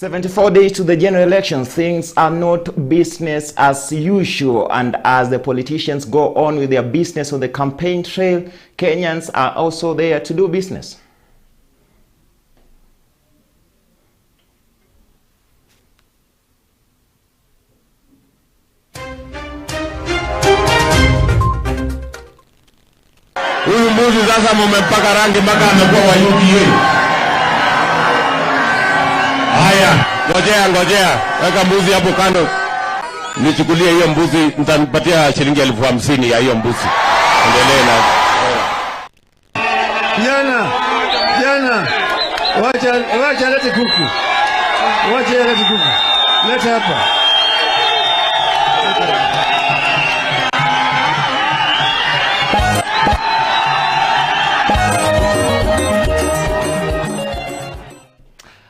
74 days to the general election, things are not business as usual, and as the politicians go on with their business on the campaign trail, Kenyans are also there to do business. Huyu mbuzi sasa mumempaka rangi mpaka amekuwa wa UDA. Haya, ngojea, weka mbuzi hapo kando. Nichukulie hiyo mbuzi, nitanipatia shilingi 50,000 ya hiyo mbuzi. Endelee na. Jana. Wacha lete kuku. Leta hapa.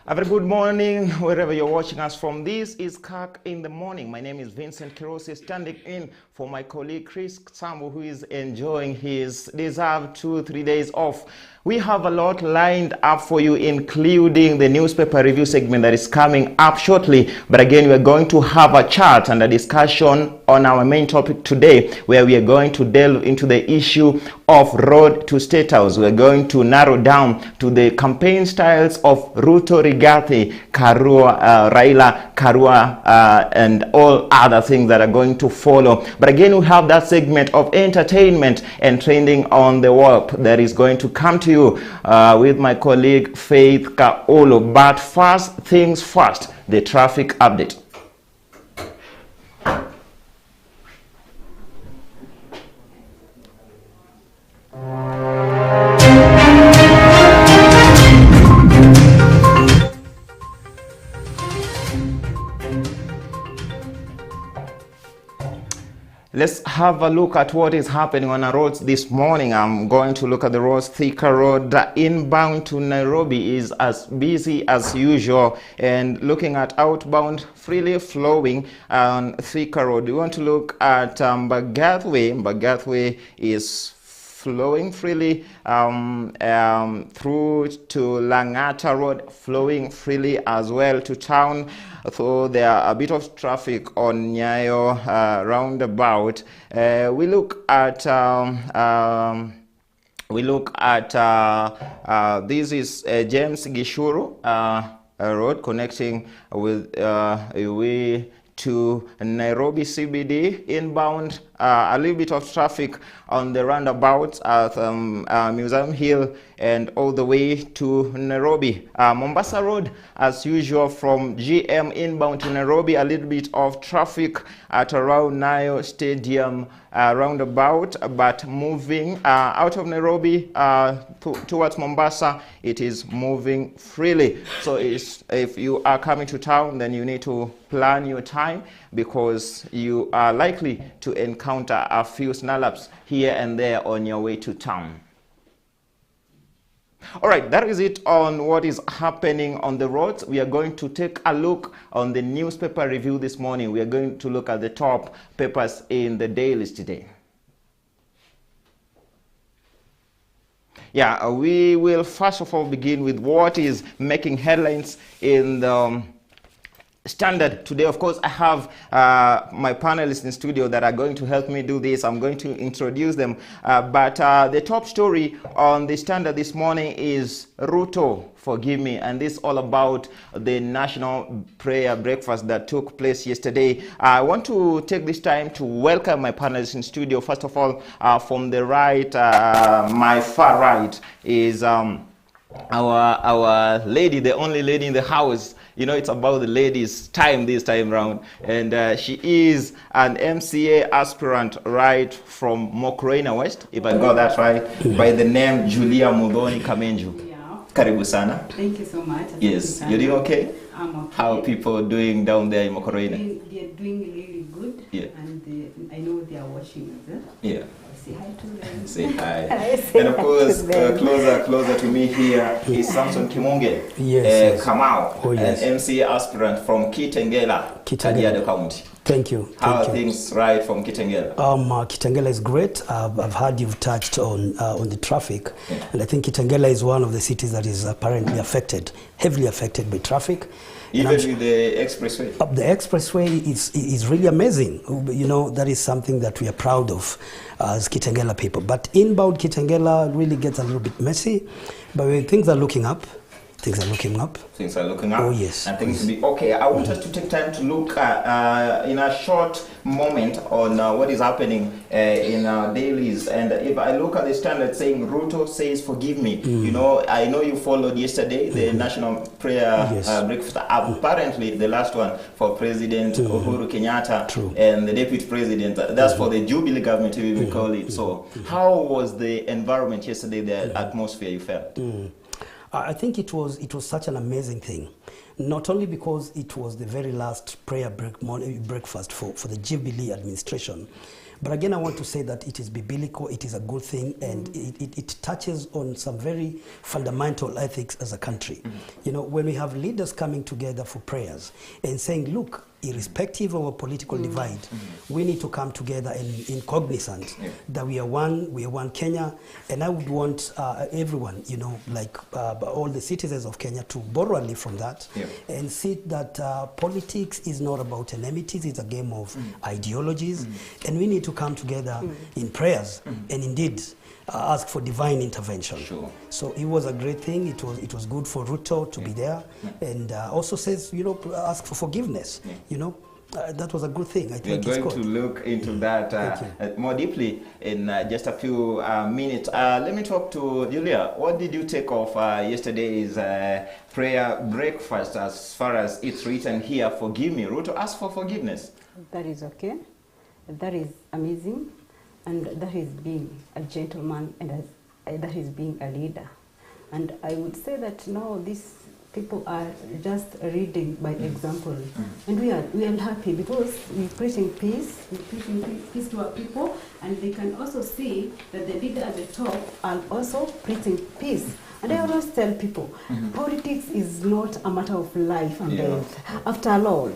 A very good morning, wherever you're watching us from. This is Kirk in the morning. My name is Vincent Kirosi, standing in for my colleague Chris Sambu, who is enjoying his deserved 2-3 days off. We have a lot lined up for you, including the newspaper review segment that is coming up shortly. But again, we're going to have a chat and a discussion on our main topic today, where we are going to delve into the issue of road to State House. We're going to narrow down to the campaign styles of Ruto, Rigathi, Karua, Raila, Karua, and all other things that are going to follow. But again, we have that segment of entertainment and trending on the warp that is going to come to you with my colleague Faith Kaolo. But first things first, the traffic update. Let's have a look at what is happening on our roads this morning. I'm going to look at the roads. Thika Road inbound to Nairobi is as busy as usual, and looking at outbound freely flowing on Thika Road. We want to look at Mbagathi. Mbagathi is flowing freely through to Langata Road, flowing freely as well to town. So there are a bit of traffic on Nyayo roundabout. We look at this is James Gishuru Road connecting with we to Nairobi CBD inbound. A little bit of traffic on the roundabout at Museum Hill and all the way to Nairobi. Mombasa Road, as usual, from GM inbound to Nairobi, a little bit of traffic at around Nyayo Stadium roundabout, but moving out of Nairobi towards Mombasa, it is moving freely. So if you are coming to town, then you need to plan your time, because you are likely to encounter a few snarl-ups here and there on your way to town. All right, that is it on what is happening on the roads. We are going to take a look on the newspaper review this morning. We are going to look at the top papers in the dailies today. Yeah, we will first of all begin with what is making headlines in the Standard today. Of course, I have my panelists in studio that are going to help me do this. I'm going to introduce them. But the top story on the Standard this morning is Ruto, forgive me, and this is all about the national prayer breakfast that took place yesterday. I want to take this time to welcome my panelists in studio. First of all, from the right, my far right, is our lady, the only lady in the house. You know, it's about the ladies' time this time round. And she is an MCA aspirant right from Mokoena West, if I got that right, by the name Julia Mudhoni Kamenju. Yeah. Karibu sana. Thank you so much. Yes. You're doing okay? I'm okay. How are people doing down there in Mokoena? They're doing really good. Yeah. And I know they are watching us. Yeah. Say hi to them. Say hi. And of course, closer to me here is Samson Kimonge. Yes. Kamau, Oh, yes. an MCA aspirant from Kitengela, Kajiado County. Thank you. How are things right from Kitengela? Kitengela is great. I've heard you've touched on the traffic, and I think Kitengela is one of the cities that is apparently affected, heavily affected by traffic. Even with the expressway? The expressway is really amazing. You know, that is something that we are proud of as Kitengela people. But inbound Kitengela really gets a little bit messy. But when things are looking up, things are looking up. Things are looking up. Oh, yes. And things will be okay. I want us to take time to look at, in a short moment on what is happening in our dailies. And if I look at the standard saying, Ruto says, forgive me. You know, I know you followed yesterday the National Prayer Breakfast. Apparently, the last one for President Uhuru Kenyatta and the Deputy President. That's for the Jubilee government, if we call it. So, how was the environment yesterday, the atmosphere you felt? I think it was such an amazing thing, not only because it was the very last prayer breakfast for the Jubilee administration, but again I want to say that it is biblical, it is a good thing, and it touches on some very fundamental ethics as a country. You know, when we have leaders coming together for prayers and saying, look, irrespective of our political divide, we need to come together and in cognizant that we are one Kenya. And I would want everyone, you know, like all the citizens of Kenya to borrow a leaf from that and see that politics is not about enmities, it's a game of ideologies, and we need to come together in prayers and indeed ask for divine intervention. So it was a great thing. It was good for Ruto to be there, and also says, you know, ask for forgiveness. You know, that was a good thing. I think we're going to look into that more deeply in just a few minutes. Let me talk to Julia. What did you take of yesterday's prayer breakfast? As far as it's written here, forgive me. Ruto asked for forgiveness. That is okay. That is amazing. And that is being a gentleman, and that is being a leader. And I would say that now these people are just reading by example. And we are happy because we're preaching peace to our people, and they can also see that the leader at the top are also preaching peace. And I always tell people, politics is not a matter of life and death. After all,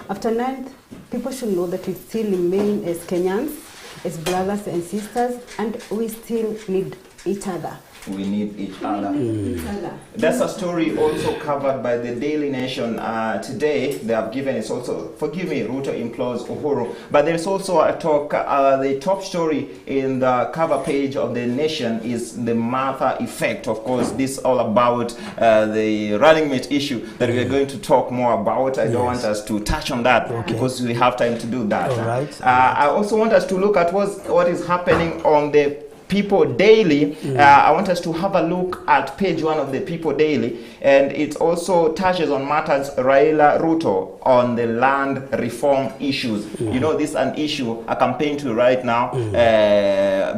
after 9th, people should know that we still remain as Kenyans, as brothers and sisters, and we still need each other. We need each other. That's a story also covered by the Daily Nation today. They have given us also, forgive me, Ruto implores Uhuru. But there's also a talk, the top story in the cover page of the Nation is the Martha effect. Of course, this is all about the running mate issue that we're going to talk more about. I don't want us to touch on that because we have time to do that. All right. I also want us to look at what is happening on the People Daily. I want us to have a look at page 1 of the People Daily, and it also touches on matters Raila Ruto on the land reform issues. You know, this is an issue, a campaign to right now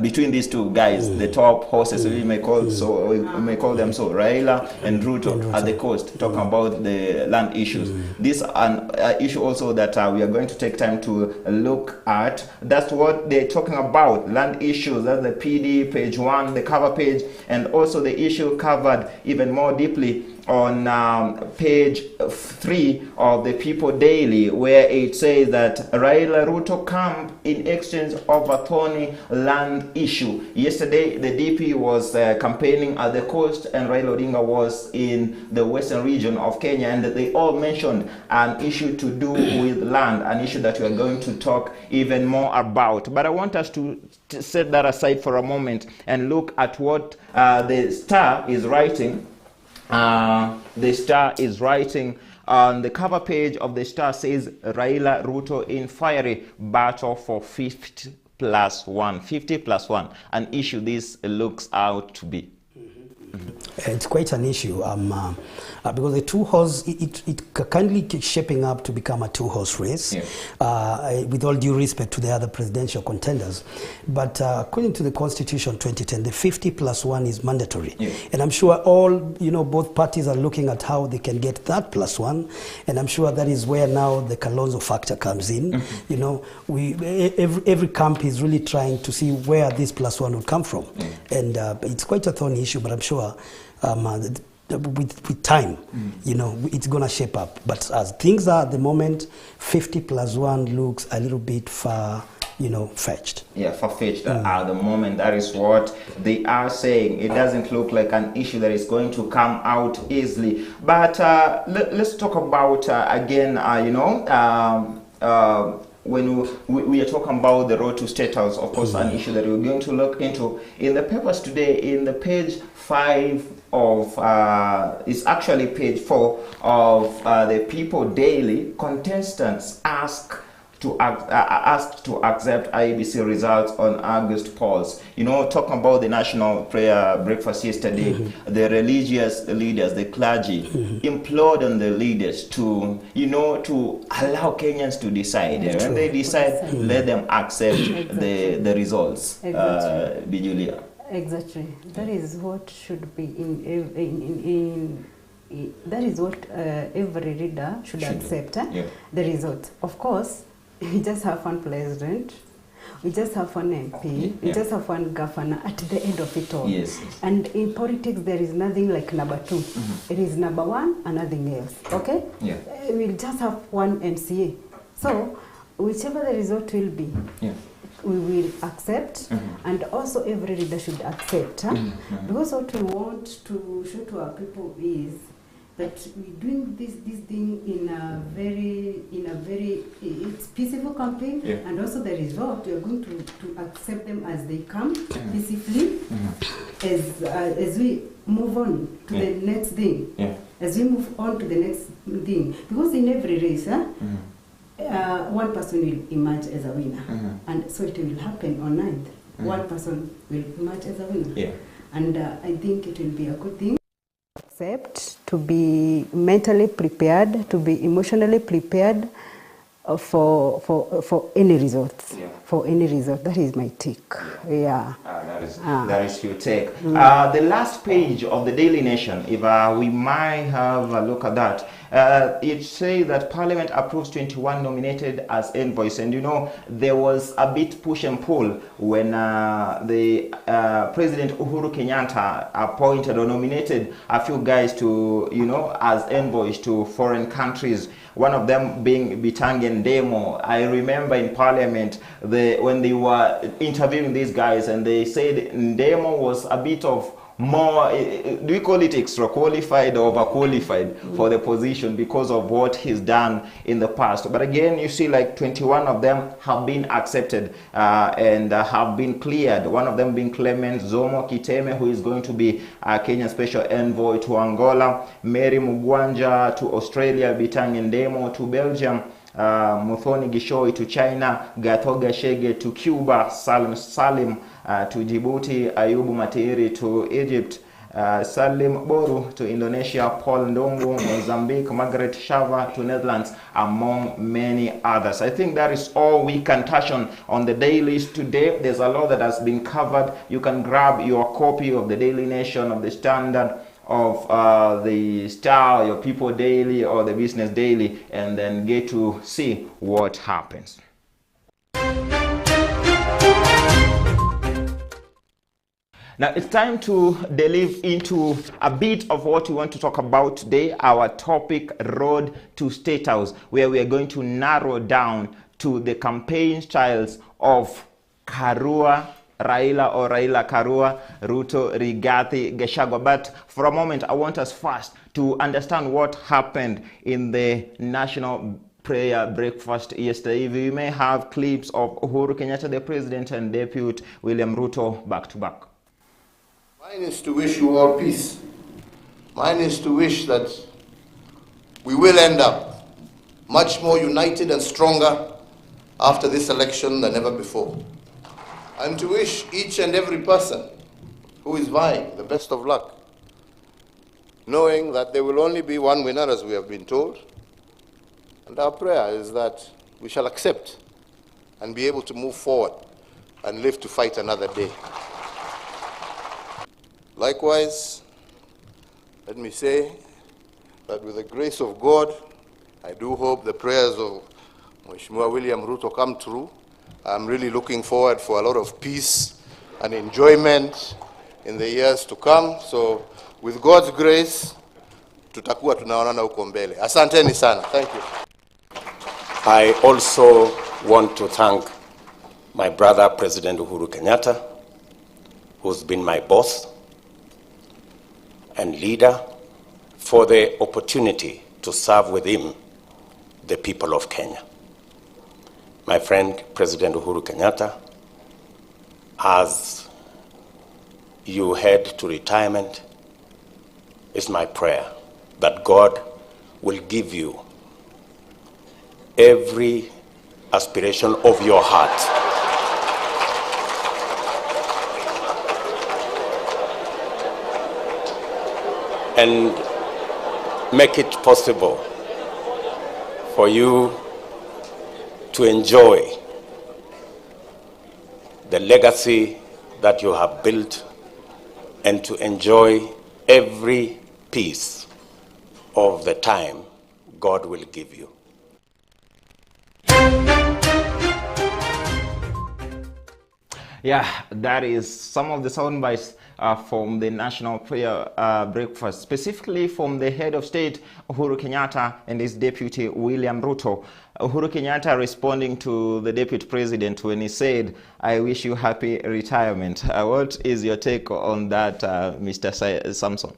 between these two guys, the top horses, we may call them so, Raila and Ruto at the coast, talking about the land issues. This is an issue also that we are going to take time to look at. That's what they're talking about, land issues. That's the PD, page 1, the cover page, and also the issue covered even more deeply on page 3 of the People Daily, where it says that Raila Ruto camp in exchange of a thorny land issue. Yesterday, the DP was campaigning at the coast, and Raila Odinga was in the western region of Kenya, and they all mentioned an issue to do with land, an issue that we are going to talk even more about. But I want us to set that aside for a moment and look at what the Star is writing. The Star is writing on the cover page of the Star, says Raila Ruto in fiery battle for 50 plus 1, an issue this looks out to be. It's quite an issue because the two-horse, it kindly shaping up to become a two-horse race, with all due respect to the other presidential contenders. But according to the Constitution 2010, the 50 plus 1 is mandatory. And I'm sure both parties are looking at how they can get that plus 1. And I'm sure that is where now the Kalonzo factor comes in. You know, every camp is really trying to see where this plus 1 would come from. And it's quite a thorny issue, but I'm sure with time, it's going to shape up. But as things are at the moment, 50 plus 1 looks a little bit far fetched. Yeah, far-fetched at the moment. That is what they are saying. It doesn't look like an issue that is going to come out easily. But let's talk about again, when we are talking about the road to State House, of course, an issue that we're going to look into. In the papers today, in the page 5 of, it's actually page 4 of the People Daily, contestants asked to accept IEBC results on August polls. Talking about the national prayer breakfast yesterday, the religious leaders, the clergy, implored on the leaders to, to allow Kenyans to decide. When they decide, let them accept the results. Exactly. Julia. Exactly. That is what should be that is what every reader should accept. Yeah. The result. Of course, we just have one president, we just have one MP, we just have one governor at the end of it all. Yes. And in politics, there is nothing like number 2. It is number 1 and nothing else. Okay? Yeah. We'll just have one MCA. So, whichever the result will be, we will accept, and also every reader should accept. Because what we want to show to our people is that we're doing this thing in a very it's peaceful campaign, and also the result we are going to accept them as they come peacefully, as we move on to the next thing, as we move on to the next thing, because in every race one person will emerge as a winner, and so it will happen on 9th. One person will emerge as a winner, and I think it will be a good thing. Accept, to be mentally prepared, to be emotionally prepared for any results. For any result, that is my take. That is your take. The last page of the Daily Nation, if we might have a look at that, it says that Parliament approves 21 nominated as envoys, and there was a bit push and pull when the President Uhuru Kenyatta appointed or nominated a few guys to, as envoys to foreign countries. One of them being Bitangen Demo. I remember in Parliament when they were interviewing these guys, and they said Ndemo was a bit of more, do we call it extra qualified or overqualified for the position because of what he's done in the past. But again, you see like 21 of them have been accepted and have been cleared. One of them being Clement Zomo Kiteme, who is going to be Kenyan Special Envoy to Angola, Mary Mugwanja to Australia, Bitangen Demo to Belgium, Muthoni Gishoi to China, Gathoga Shege to Cuba, Salim to Djibouti, Ayubu Matiri to Egypt, Salim Boru to Indonesia, Paul Ndongo, Mozambique, Margaret Shava to Netherlands, among many others. I think that is all we can touch on the dailies today. There's a lot that has been covered. You can grab your copy of the Daily Nation, of the Standard, of the Star, your People Daily, or the Business Daily, and then get to see what happens. Now it's time to delve into a bit of what we want to talk about today, our topic, Road to State House, where we are going to narrow down to the campaign styles of Karua Raila, or Raila Karua, Ruto, Rigathi, Gachagua. But for a moment, I want us first to understand what happened in the national prayer breakfast yesterday. We may have clips of Uhuru Kenyatta, the president, and Deputy William Ruto back to back. Mine is to wish you all peace. Mine is to wish that we will end up much more united and stronger after this election than ever before. And to wish each and every person who is vying the best of luck, knowing that there will only be one winner, as we have been told. And our prayer is that we shall accept and be able to move forward and live to fight another day. Likewise, let me say that with the grace of God, I do hope the prayers of Mheshimiwa William Ruto come true. I'm really looking forward for a lot of peace and enjoyment in the years to come. So, with God's grace, tutakuwa tunaonana huko mbele. Asanteni sana. Thank you. I also want to thank my brother, President Uhuru Kenyatta, who's been my boss and leader, for the opportunity to serve with him the people of Kenya. My friend, President Uhuru Kenyatta, as you head to retirement, it's my prayer that God will give you every aspiration of your heart. And make it possible for you to enjoy the legacy that you have built and to enjoy every piece of the time God will give you. Yeah, that is some of the sound bites from the National Prayer Breakfast, specifically from the head of state, Uhuru Kenyatta, and his deputy, William Ruto. Uhuru Kenyatta responding to the deputy president when he said, "I wish you happy retirement." What is your take on that, Mr. Samson?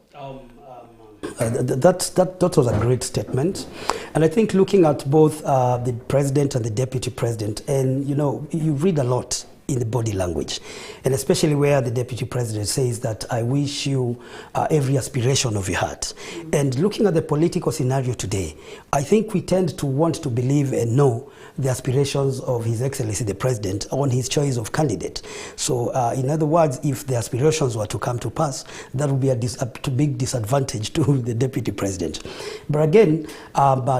That was a great statement, and I think looking at both the president and the deputy president, and you read a lot in the body language, and especially where the deputy president says that I wish you every aspiration of your heart. And looking at the political scenario today, I think we tend to want to believe and know the aspirations of His Excellency the President on his choice of candidate. So in other words, if the aspirations were to come to pass, that would be a big disadvantage to the deputy president. But again,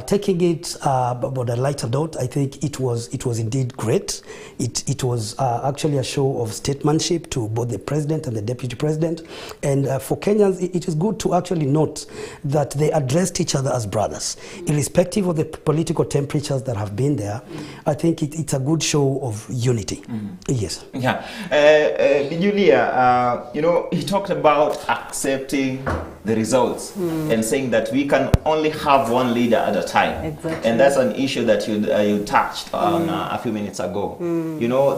taking it about a lighter note, I think it was indeed great. It was actually a show of statesmanship to both the president and the deputy president. And for Kenyans, it is good to actually note that they addressed each other as brothers, irrespective of the political temperatures that have been there. I think it's a good show of unity. Yes. Yeah. Julia, he talked about accepting the results and saying that we can only have one leader at a time. Exactly. And that's an issue that you touched on a few minutes ago.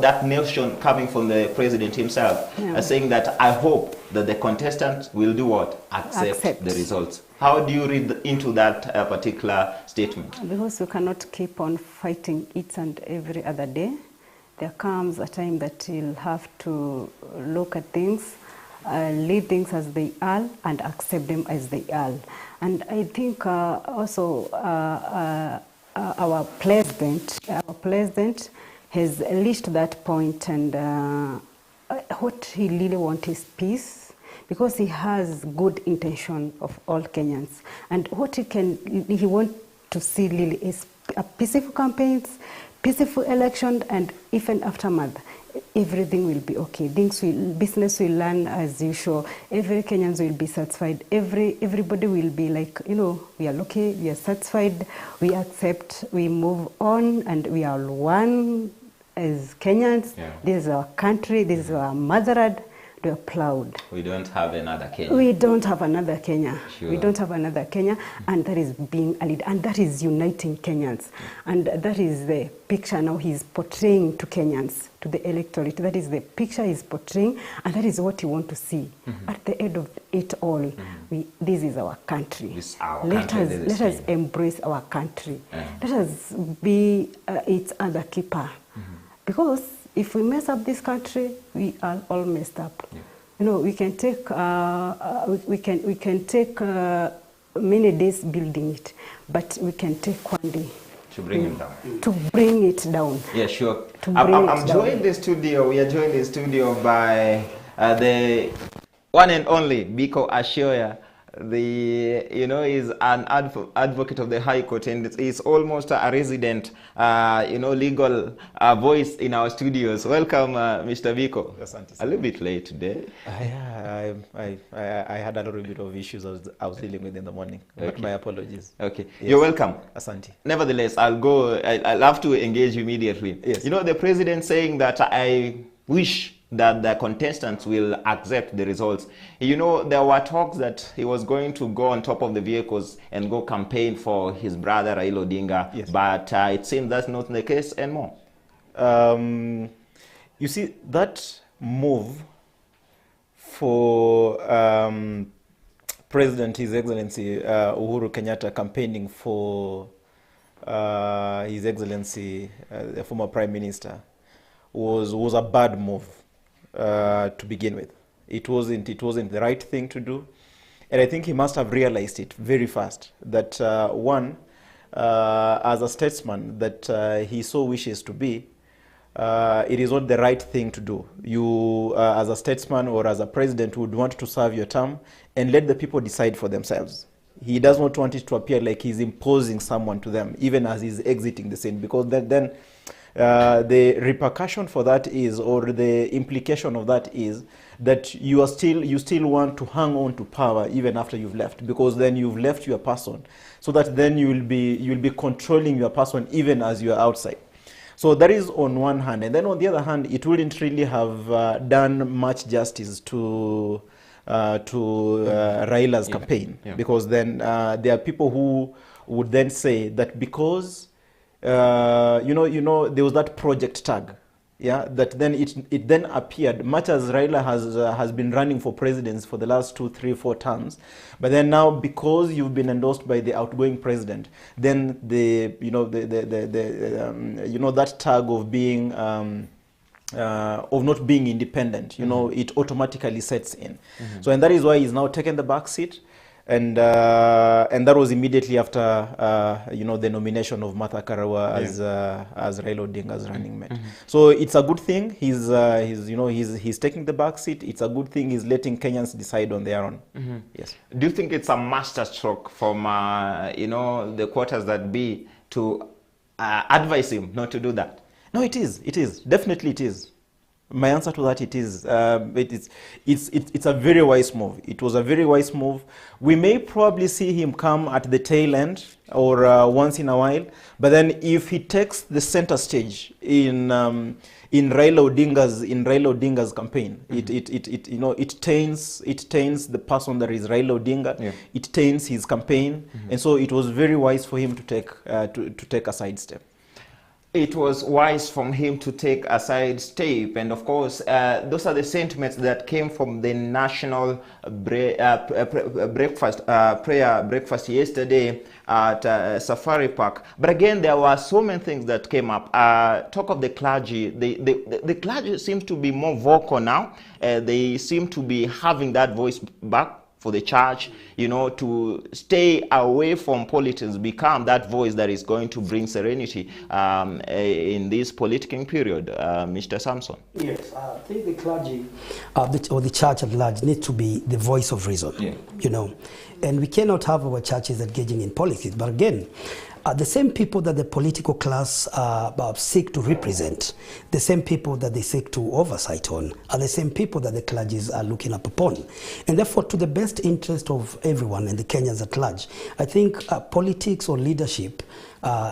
That notion coming from the president himself, saying that I hope that the contestants will do what? Accept the results. How do you read into that particular statement? Because we cannot keep on fighting each and every other day. There comes a time that you'll have to look at things, leave things as they are, and accept them as they are. And I think also our president has reached that point, and what he really wants is peace, because he has good intention of all Kenyans. And what he wants to see really is a peaceful campaigns, peaceful election, and even aftermath, everything will be okay. Business will run as usual. Every Kenyans will be satisfied. Everybody will be like, we are okay, we are satisfied, we accept, we move on, and we are one as Kenyans. Yeah. This is our country, this is our motherland. We are proud. We don't have another Kenya. We don't have another Kenya. Sure. We don't have another Kenya, and that is being a leader, and that is uniting Kenyans. And that is the picture now he's portraying to Kenyans, to the electorate. That is the picture he's portraying, and that is what you want to see. At the end of it all, this is our country. This is our let country. Let us embrace our country. Let us be its other keeper. Because if we mess up this country, we are all messed up. Yeah. We can take many days building it, but we can take one day to bring it down. To bring it down. Yeah, sure. I'm joined the studio. We are joined in the studio by the one and only Biko Ashoya. Is an advocate of the High Court, and is almost a resident, legal voice in our studios. Welcome, Mr. Biko. A little bit late today. I had a little bit of issues I was dealing with in the morning. But my apologies. Okay, yes. You're welcome. Asante. Nevertheless, I'll have to engage immediately. Yes. The president saying that I wish that the contestants will accept the results. There were talks that he was going to go on top of the vehicles and go campaign for his brother Raila Odinga, yes. But it seems that's not the case anymore. You see, that move for President, His Excellency Uhuru Kenyatta campaigning for His Excellency, the former Prime Minister, was a bad move to begin with. It wasn't the right thing to do, and I think he must have realized it very fast that one, as a statesman that he so wishes to be, it is not the right thing to do. You, as a statesman or as a president, would want to serve your term and let the people decide for themselves. He does not want it to appear like he's imposing someone to them, even as he's exiting the scene, because then the repercussion for that is, or the implication of that is, that you still want to hang on to power even after you've left, because then you've left your person, so that then you'll be controlling your person even as you are outside. So that is on one hand, and then on the other hand, it wouldn't really have done much justice to Raila's campaign, because then there are people who would then say that because there was that project tag, that then it then appeared, much as Raila has been running for presidents for the last 2, 3, 4 terms, but then now because you've been endorsed by the outgoing president, then that tag of being of not being independent, it automatically sets in. So, and that is why he's now taken the back seat. And that was immediately after the nomination of Martha Karua as Raila Odinga's running mate. So it's a good thing. He's taking the back seat. It's a good thing. He's letting Kenyans decide on their own. Yes. Do you think it's a masterstroke from the quarters that be to advise him not to do that? No, it is. It is. Definitely it is. My answer to that, it is. It's a very wise move. It was a very wise move. We may probably see him come at the tail end or once in a while, but then if he takes the center stage in Raila Odinga's campaign, it taints the person that is Raila Odinga. It taints his campaign, and so it was very wise for him to take a sidestep. It was wise from him to take a side step, and of course, those are the sentiments that came from the national prayer breakfast yesterday at Safari Park. But again, there were so many things that came up. Talk of the clergy. The clergy seems to be more vocal now. They seem to be having that voice back for the church, to stay away from politics, become that voice that is going to bring serenity in this political period. Mr. Samson. Yes, I think the clergy or the church at large need to be the voice of reason, and we cannot have our churches engaging in politics. But again, the same people that the political class seek to represent, the same people that they seek to oversight on, are the same people that the clergies are looking up upon. And therefore, to the best interest of everyone and the Kenyans at large, I think politics or leadership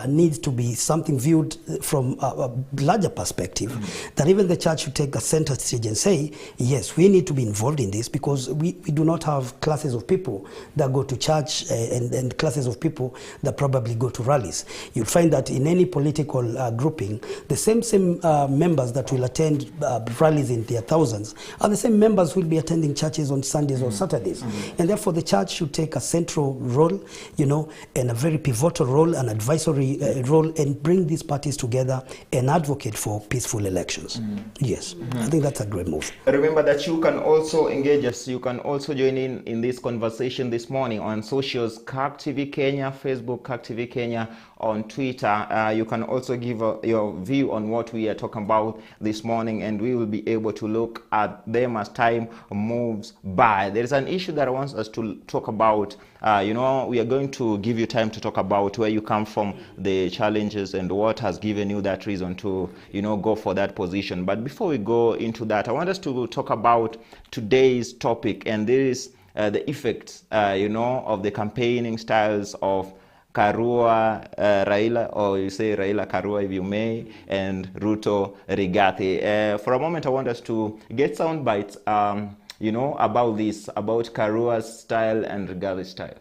needs to be something viewed from a larger perspective, that even the church should take a center stage and say, yes, we need to be involved in this, because we do not have classes of people that go to church and classes of people that probably go to rallies. You'll find that in any political grouping, the same members that will attend rallies in their thousands are the same members who will be attending churches on Sundays or Saturdays. And therefore, the church should take a central role, and a very pivotal role, an advisory role, and bring these parties together and advocate for peaceful elections. Yes, I think that's a great move. Remember that you can also engage us. You can also join in this conversation this morning on socials, Kirk TV Kenya, Facebook, Kirk TV Kenya, on Twitter. You can also give your view on what we are talking about this morning, and we will be able to look at them as time moves by. There is an issue that I want us to talk about. We are going to give you time to talk about where you come from, the challenges, and what has given you that reason to, go for that position. But before we go into that, I want us to talk about today's topic, and this is the effects, of the campaigning styles of Karua Raila, or you say Raila Karua if you may, and Ruto Rigathi. For a moment, I want us to get sound bites, about this, about Karua's style and Rigathi's style.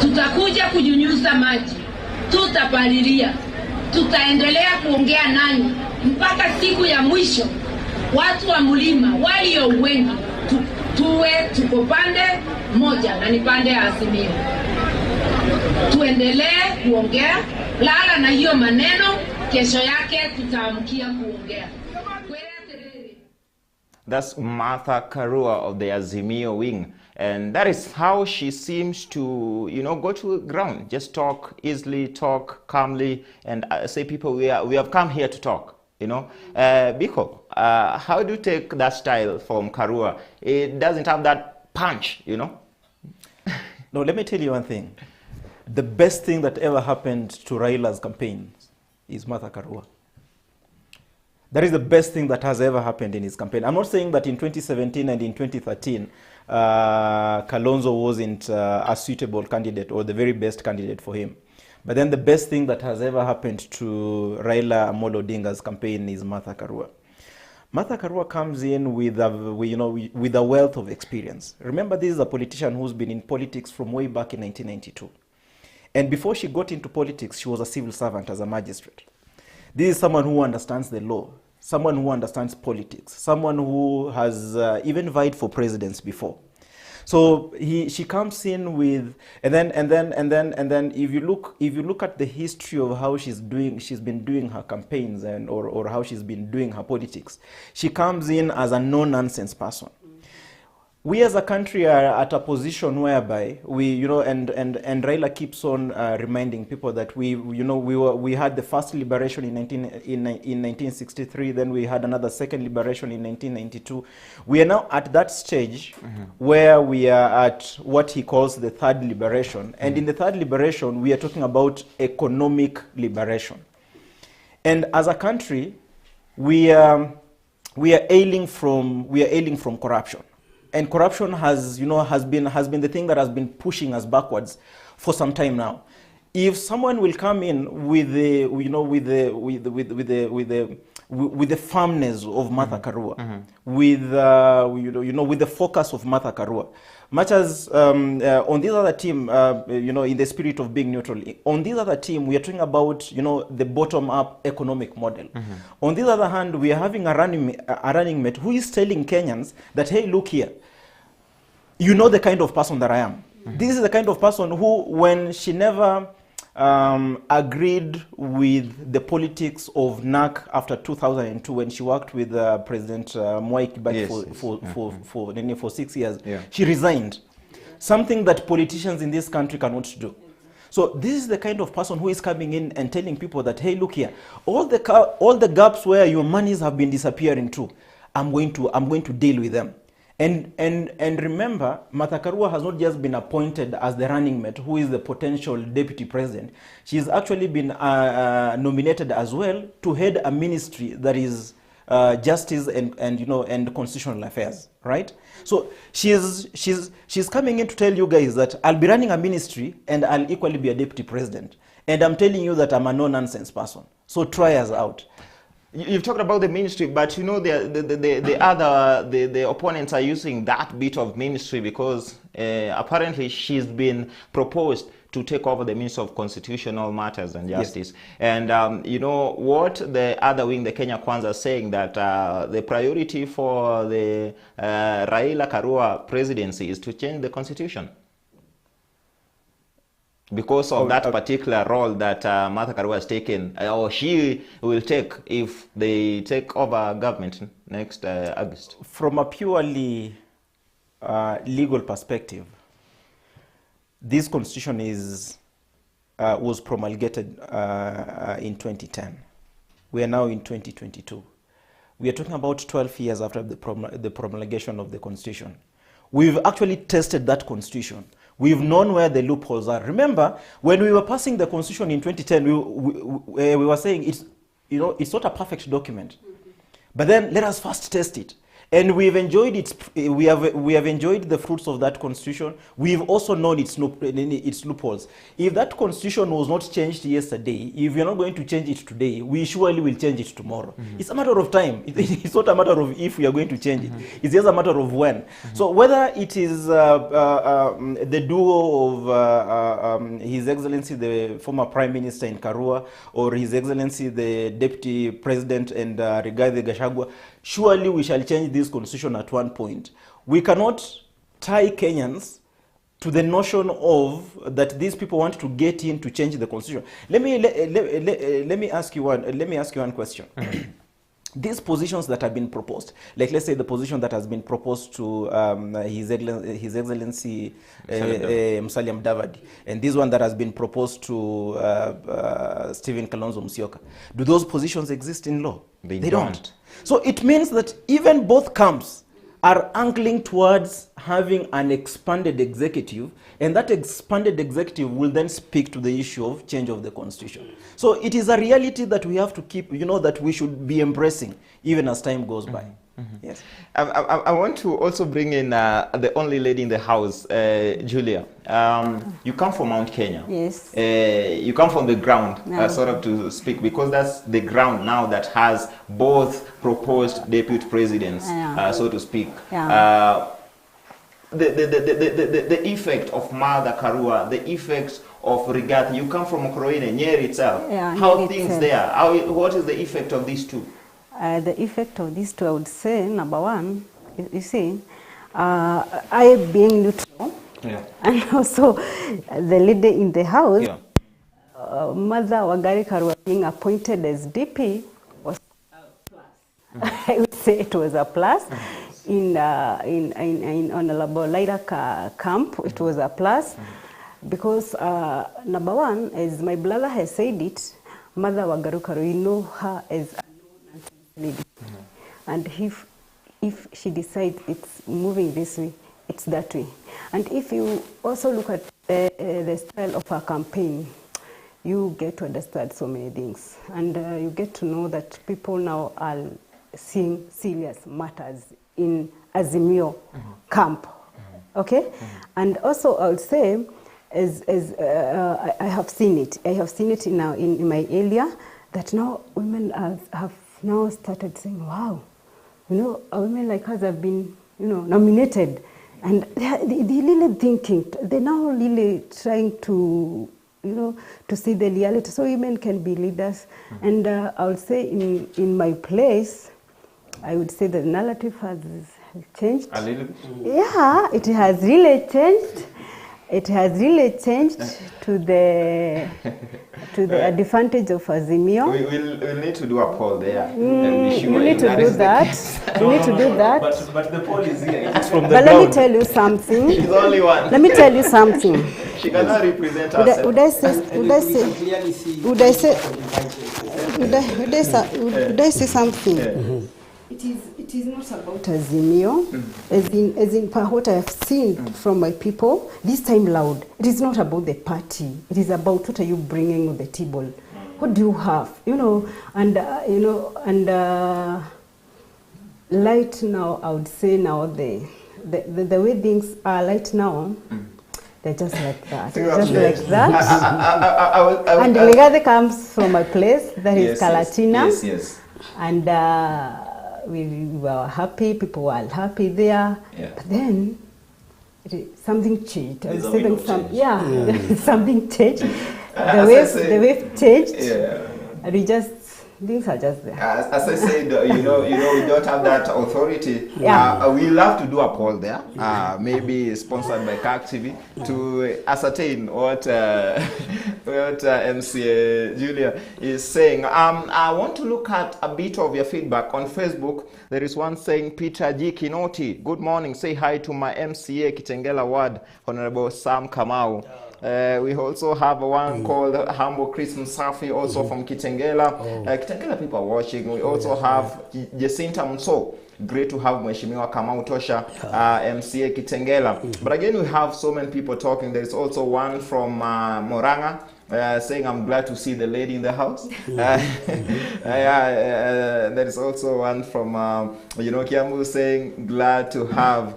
Tutakuja kunyunyuza maji, tutapalilia, tutaendelea kuongea nanyi mpaka siku ya mwisho watu wa mlima walio wengi tuko pande moja na ni pande ya Azimio. Tuendelee kuongea, lala na hiyo maneno, kesho yake tutaamkia kuongea. That's Martha Karua of the Azimio wing. And that is how she seems to, go to ground. Just talk easily, talk calmly, and say, people, we have come here to talk, Biko, how do you take that style from Karua? It doesn't have that punch, No, let me tell you one thing. The best thing that ever happened to Raila's campaign is Martha Karua. That is the best thing that has ever happened in his campaign. I'm not saying that in 2017 and in 2013, Kalonzo wasn't a suitable candidate or the very best candidate for him. But then the best thing that has ever happened to Raila Amolo Odinga's campaign is Martha Karua. Martha Karua comes in with a wealth of experience. Remember, this is a politician who's been in politics from way back in 1992. And before she got into politics, she was a civil servant as a magistrate. This is someone who understands the law, someone who understands politics, someone who has even vied for presidents before. So she comes in with, and then if you look at the history of how she's been doing her campaigns or how she's been doing her politics, she comes in as a no-nonsense person. We as a country are at a position whereby we, and Raila keeps on reminding people that we had the first liberation in 1963, then we had another second liberation in 1992. We are now at that stage where we are at what he calls the third liberation, and in the third liberation we are talking about economic liberation. And as a country, we are ailing from corruption. And corruption has been the thing that has been pushing us backwards for some time now. If someone will come in with the firmness of Martha Karua, with the focus of Martha Karua, much as on this other team, in the spirit of being neutral, on this other team we are talking about the bottom-up economic model. On the other hand, we are having a running mate who is telling Kenyans that, hey, look here, you know the kind of person that I am. This is the kind of person who, when she never agreed with the politics of NAC after 2002, when she worked with President Mwai Kibaki for 6 years, she resigned. Something that politicians in this country cannot do. So this is the kind of person who is coming in and telling people that, hey, look here, all the gaps where your monies have been disappearing to, I'm going to deal with them. And remember, Martha Karua has not just been appointed as the running mate, who is the potential deputy president. She's actually been nominated as well to head a ministry that is justice and constitutional affairs, right? So she's coming in to tell you guys that I'll be running a ministry and I'll equally be a deputy president. And I'm telling you that I'm a no-nonsense person. So try us out. You've talked about the ministry, but the opponents are using that bit of ministry because apparently she's been proposed to take over the Ministry of Constitutional Matters and Justice. Yes. And what the other wing, the Kenya Kwanza, is saying that the priority for the Raila Karua presidency is to change the constitution, because of that particular role that Martha Karua has taken, or she will take if they take over government next August. From a purely legal perspective, this constitution was promulgated in 2010. We are now in 2022. We are talking about 12 years after the promulgation of the constitution. We've actually tested that constitution. We've known where the loopholes are. Remember, when we were passing the constitution in 2010, we were saying it's not a perfect document. But then let us first test it. And we've enjoyed we have enjoyed the fruits of that constitution. We've also known its loopholes. If that constitution was not changed yesterday, if we're not going to change it today, we surely will change it tomorrow. It's a matter of time. It's not a matter of if we are going to change it. It's just a matter of when. So whether it is the duo of His Excellency the former Prime Minister in Karua, or His Excellency the Deputy President and Rigathi Gachagua, surely we shall change this constitution at one point. We cannot tie Kenyans to the notion of that these people want to get in to change the constitution. Let me ask you one question. These positions that have been proposed, like let's say the position that has been proposed to His Excellency Musalia Mudavadi, and this one that has been proposed to Stephen Kalonzo Musyoka, do those positions exist in law? They don't. So it means that even both camps are angling towards having an expanded executive, and that expanded executive will then speak to the issue of change of the constitution. So it is a reality that we have to keep, that we should be embracing even as time goes by. Yes. I want to also bring in the only lady in the house, Julia. You come from Mount Kenya. Yes. You come from the ground, sort of to speak, because that's the ground now that has both proposed deputy presidents, so to speak. The effect of Martha Karua, the effect of Rigathi. You come from Okoroine, Nyeri itself. How things there? What is the effect of these two? The effect of these two, I would say, number one, you see, I being neutral, and also the lady in the house, Mother Wangari Karua being appointed as DP was a plus. I would say it was a plus. In Honorable Laira camp, it was a plus, because number one, as my brother has said it, Mother Wangari Karua, you know her as a lady. And if she decides it's moving this way, it's that way. And if you also look at the style of her campaign, you get to understand so many things. And you get to know that people now are seeing serious matters in Azimio camp. Okay? And also I would say, as I have seen it. I have seen it now in my area, that now women have now started saying, wow, women like us have been, nominated. And they're really thinking, they're now really trying to, to see the reality. So women can be leaders. And I would say in my place, I would say the narrative has changed. A little? Yeah, it has really changed. It has really changed to the advantage of Azimio. We'll need to do a poll there. And be sure you need to do that. You need to do that. But the poll is here. It's from the But ground. let me tell you something. She's the only one. Let me tell you something. She cannot represent herself. Would I say something? Yeah. It is not about Azimio, as in what I have seen from my people, this time loud. It is not about the party. It is about what are you bringing on the table. What do you have? And right now, I would say now the way things are right now, they're just like that. Just like that. And Rigathi comes from my place, that is Kalatina. Yes. And we were happy, people were happy there. But then something changed. Something changed. The wave changed. And things are just there. As I said, we don't have that authority. We love to do a poll there, maybe sponsored by Kirk TV, to ascertain what MCA Julia is saying. I want to look at a bit of your feedback on Facebook. There is one saying, Peter G. Kinoti, good morning. Say hi to my MCA Kitengela Ward, Honorable Sam Kamau. We also have one called Humble Chris Msafi, also from Kitengela. Kitengela people are watching. We also have Jacinta Mso. Great to have Mheshimiwa Kamau Tosha, MCA Kitengela. But again, we have so many people talking. There is also one from Moranga, saying, I'm glad to see the lady in the house. There is also one from, Kiamu saying, glad to have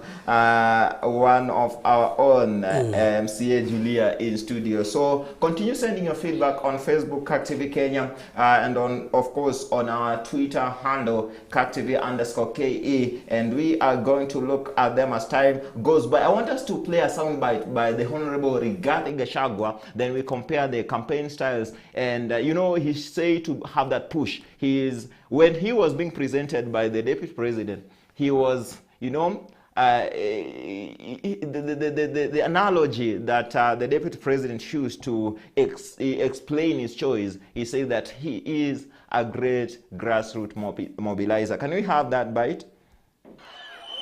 one of our own, MCA Julia, in studio. So continue sending your feedback on Facebook, Kirk TV Kenya, and of course, on our Twitter handle, KirkTV_KE, and we are going to look at them as time goes by. I want us to play a soundbite by the Honorable Rigathi Gachagua, then we compare the campaign styles, and he said to have that push. When he was being presented by the deputy president, he was, the analogy that the deputy president used to explain his choice, he said that he is a great grassroots mobilizer. Can we have that bite?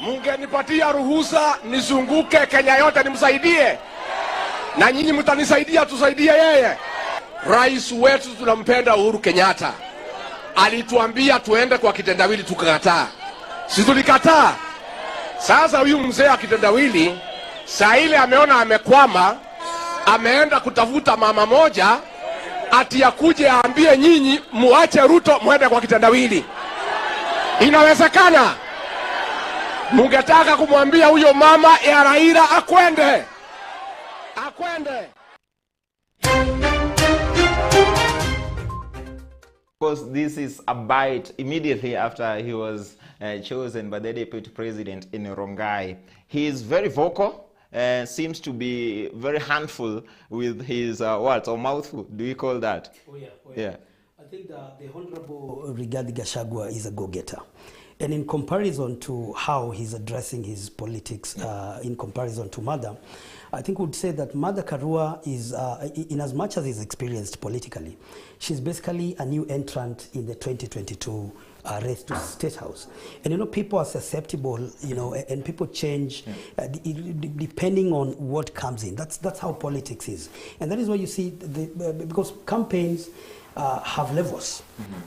Mungenipatia ruhusa nizunguke Kenya yote nimsaidie, na nyinyi mtanisaidia, tusaidie yeye. Rais wetu tunampenda Uhuru Kenyatta. Alituambia tuende kwa kitendawili, tukakataa. Si tulikataa? Sasa huyu mzee wa kitendawili saa ile ameona amekwama, ameenda kutafuta mama moja ati akuje aambie nyinyi muache Ruto muende kwa kitendawili. Inawezekana? Mungetaka kumwambia huyo mama ya Raila akwende. Because this is a bite immediately after he was chosen by the deputy president in Rongai. He is very vocal, seems to be very handful with his words, or mouthful. Do you call that? Oh yeah. I think the Honorable Rigathi Gachagua is a go-getter. And in comparison to how he's addressing his politics, in comparison to Mother, I think we'd say that Mother Karua is, in as much as he's experienced politically, she's basically a new entrant in the 2022 race to State House. And people are susceptible, and people change depending on what comes in. That's how politics is. And that is why you see, because campaigns have levels.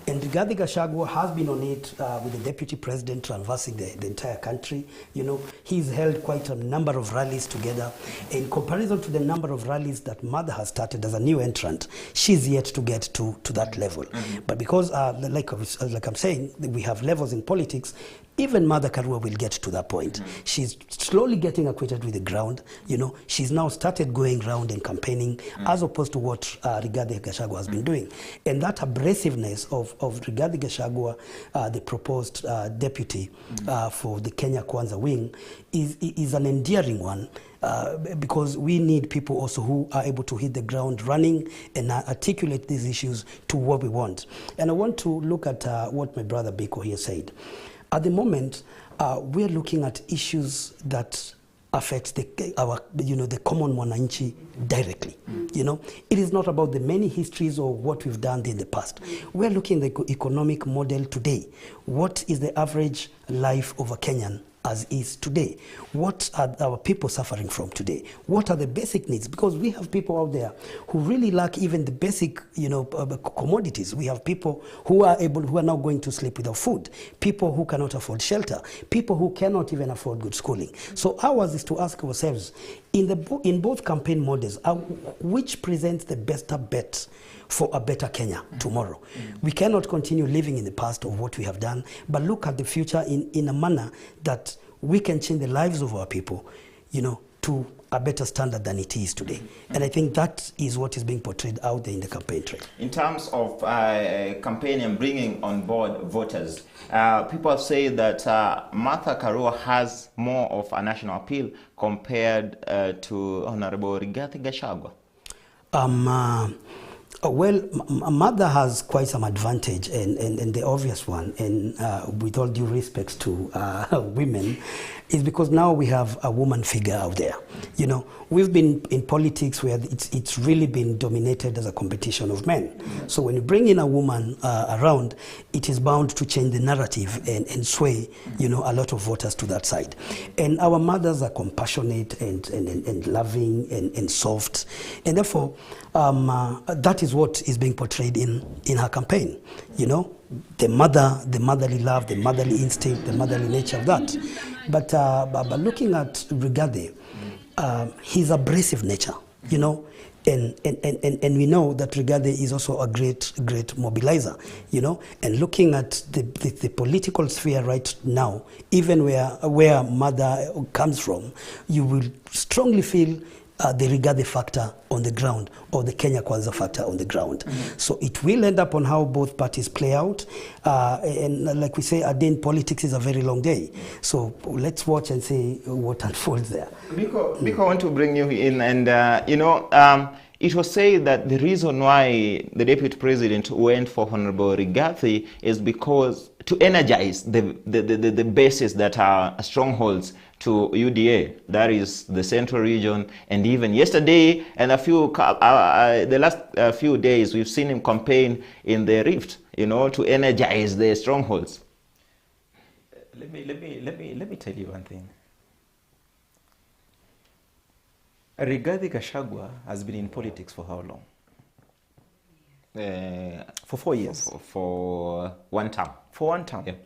And Rigathi Gachagua has been on it with the deputy president canvassing the entire country. He's held quite a number of rallies together. In comparison to the number of rallies that Mother has started as a new entrant, she's yet to get to that level. But because, like I'm saying, we have levels in politics, even Mother Karua will get to that point. She's slowly getting acquainted with the ground. She's now started going around and campaigning, as opposed to what Rigathi Gachagua has been doing. And that abrasiveness of Rigathi Gachagua, the proposed deputy for the Kenya Kwanza wing, is an endearing one. Because we need people also who are able to hit the ground running and articulate these issues to what we want. And I want to look at what my brother Biko here said. At the moment, we're looking at issues that affect the common mwananchi directly. It is not about the many histories or what we've done in the past. We're looking at the economic model today. What is the average life of a Kenyan as is today? What are our people suffering from today? What are the basic needs? Because we have people out there who really lack even the basic, commodities. We have people who are now going to sleep without food, people who cannot afford shelter, people who cannot even afford good schooling. So ours is to ask ourselves, in both campaign models, which presents the better bet for a better Kenya tomorrow? We cannot continue living in the past of what we have done, but look at the future in a manner that we can change the lives of our people, to a better standard than it is today. And I think that is what is being portrayed out there in the campaign trail. In terms of campaigning and bringing on board voters, people say that Martha Karua has more of a national appeal compared to Honorable Rigathi Gachagua. Well, Mother has quite some advantage, and the obvious one, and with all due respect to women, is because now we have a woman figure out there. We've been in politics where it's really been dominated as a competition of men. So when you bring in a woman around, it is bound to change the narrative and sway, a lot of voters to that side. And our mothers are compassionate and loving and soft, and therefore that is what is being portrayed in her campaign. The motherly love, the motherly instinct, the motherly nature of that. But looking at Rigathi, his abrasive nature, And we know that Rigathi is also a great mobilizer, you know. And looking at the political sphere right now, even where mother comes from, you will strongly feel the Rigathi factor on the ground, or the Kenya Kwanza factor on the ground. So it will end up on how both parties play out. And like we say, again, politics is a very long day. So let's watch and see what unfolds there. Biko, I want to bring you in, and it was said that the reason why the deputy president went for Honorable Rigathi is because to energize the bases that are strongholds to UDA, that is the central region. And even yesterday and the last few days, we've seen him campaign in the Rift, you know, to energize the strongholds. Let me tell you one thing. Rigathi Gachagua has been in politics for how long? For 4 years. For one term. For one term. Yeah.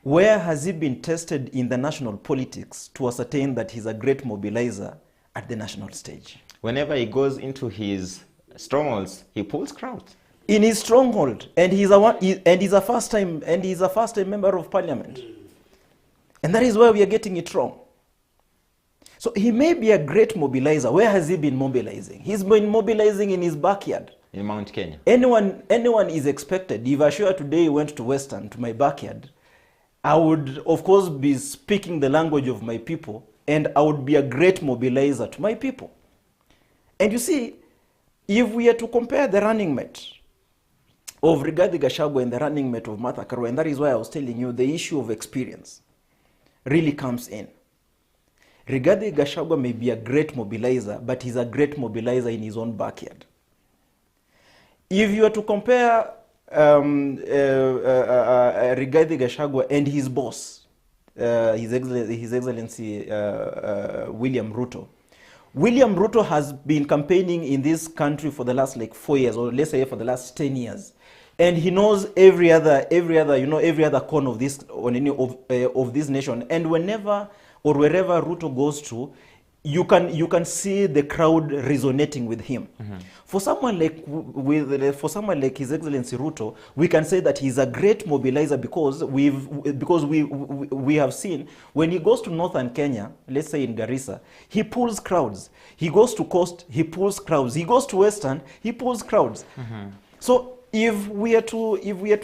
Where has he been tested in the national politics to ascertain that he's a great mobilizer at the national stage? Whenever he goes into his strongholds, he pulls crowds. In his stronghold, and he's a first-time member of parliament, and that is where we are getting it wrong. So he may be a great mobilizer. Where has he been mobilizing? He's been mobilizing in his backyard. In Mount Kenya. Anyone is expected. If Ashura today went to Western, to my backyard, I would, of course, be speaking the language of my people, and I would be a great mobilizer to my people. And you see, if we are to compare the running mate of Rigathi Gachagua and the running mate of Martha Karua, and that is why I was telling you the issue of experience really comes in. Rigathi Gachagua may be a great mobilizer, but he's a great mobilizer in his own backyard. If you are to compare Rigathi Gachagua and his boss, His Excellency William Ruto. William Ruto has been campaigning in this country for the last 4 years, or let's say for the last 10 years, and he knows every other corner of this of this nation. And whenever or wherever Ruto goes to, you can see the crowd resonating with him. For someone like His Excellency Ruto, we can say that he's a great mobilizer because we have seen when he goes to northern Kenya, let's say in Garissa, he pulls crowds. He goes to coast, he pulls crowds. He goes to western, he pulls crowds. So if we are to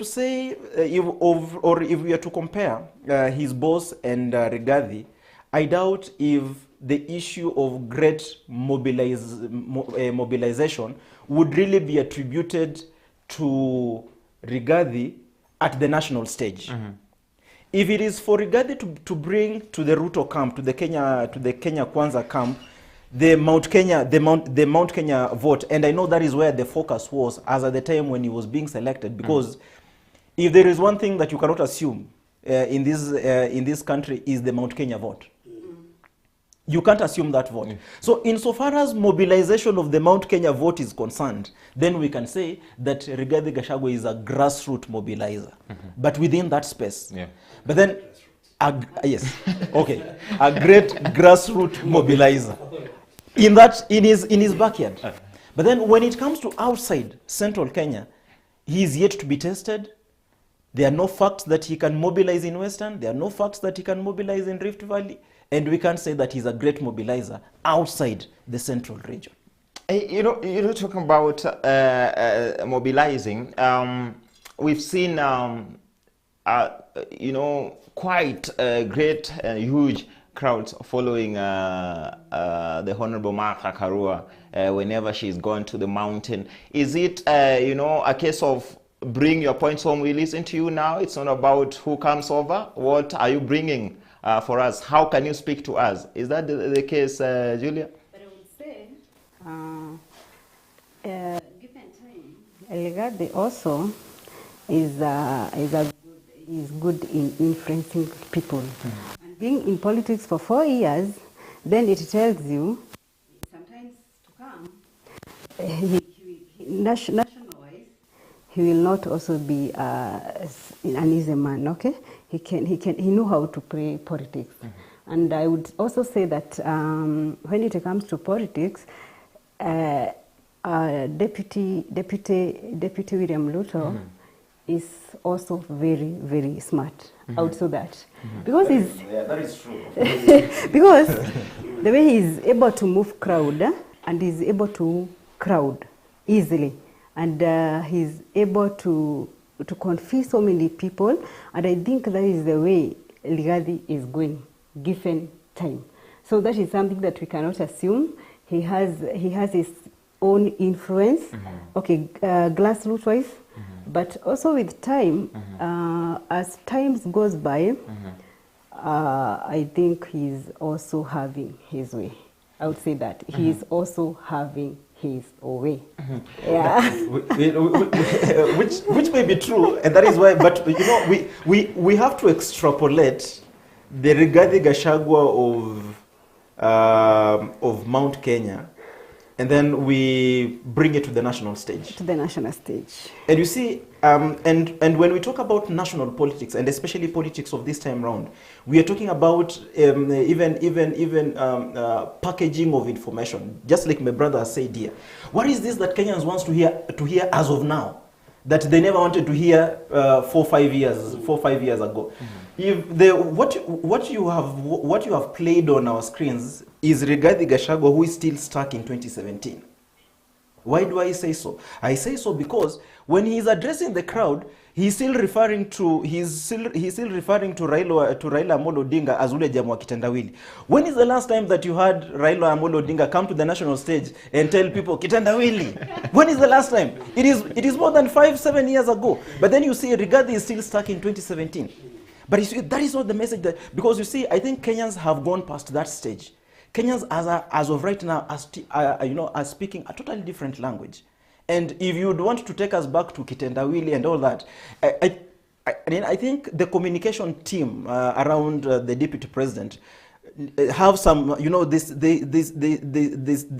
say if we are to compare his boss and Rigathi, I doubt if the issue of great mobilization would really be attributed to Rigathi at the national stage. If it is for Rigathi to bring to the Ruto camp, to the Kenya Kwanza camp, the Mount Kenya vote, and I know that is where the focus was as at the time when he was being selected, because if there is one thing that you cannot assume in this country is the Mount Kenya vote. You can't assume that vote. So insofar as mobilization of the Mount Kenya vote is concerned, then we can say that Rigathi Gachagua is a grassroots mobilizer, but within that space. But then, yes, okay, a great grassroots mobilizer in his backyard. But then when it comes to outside central Kenya, he is yet to be tested. There are no facts that he can mobilize in Western. There are no facts that he can mobilize in Rift Valley. And we can't say that he's a great mobilizer outside the central region. You're talking about mobilizing. We've seen, quite great, huge crowds following the Honorable Martha Karua whenever she's gone to the mountain. Is it, a case of bring your points home, we listen to you now? It's not about who comes over. What are you bringing for us? How can you speak to us? Is that the case, Julia? But I would say, given time, Rigathi also is good in influencing people. And being in politics for 4 years, then it tells you sometimes to come. National-wise, he will not also be an easy man. Okay. He know how to play politics. And I would also say that when it comes to politics, Deputy William Ruto is also very, very smart. I would say that. Because that is true. because the way he's able to move crowd and he's able to crowd easily, and he's able to confuse so many people, and I think that is the way Rigathi is going, given time. So that is something that we cannot assume. He has his own influence, okay, grassroots wise, but also with time, as times goes by, I think he's also having his way. I would say that he's also having his way. Yeah. which may be true, and that is why. But you know, we have to extrapolate the Rigathi Gachagua of Mount Kenya, and then we bring it to the national stage. To the national stage. And you see, and when we talk about national politics, and especially politics of this time round, we are talking about even packaging of information. Just like my brother has said here, what is this that Kenyans wants to hear as of now, that they never wanted to hear 4 or 5 years ago? If what you have played on our screens is Rigathi Gachagua, who is still stuck in 2017. Why do I say so? I say so because when he is addressing the crowd, he's still referring to Raila Amolo Odinga as ule jamaa wa kitendawili. When is the last time that you heard Raila Amolo Odinga come to the national stage and tell people kitendawili? When is the last time? It is more than 5-7 years ago. But then you see Rigathi is still stuck in 2017. But you see, that is not the message that, because you see, I think Kenyans have gone past that stage. Kenyans, as of right now, are speaking a totally different language. And if you would want to take us back to kitendawili and all that, I think the communication team around the deputy president have some, they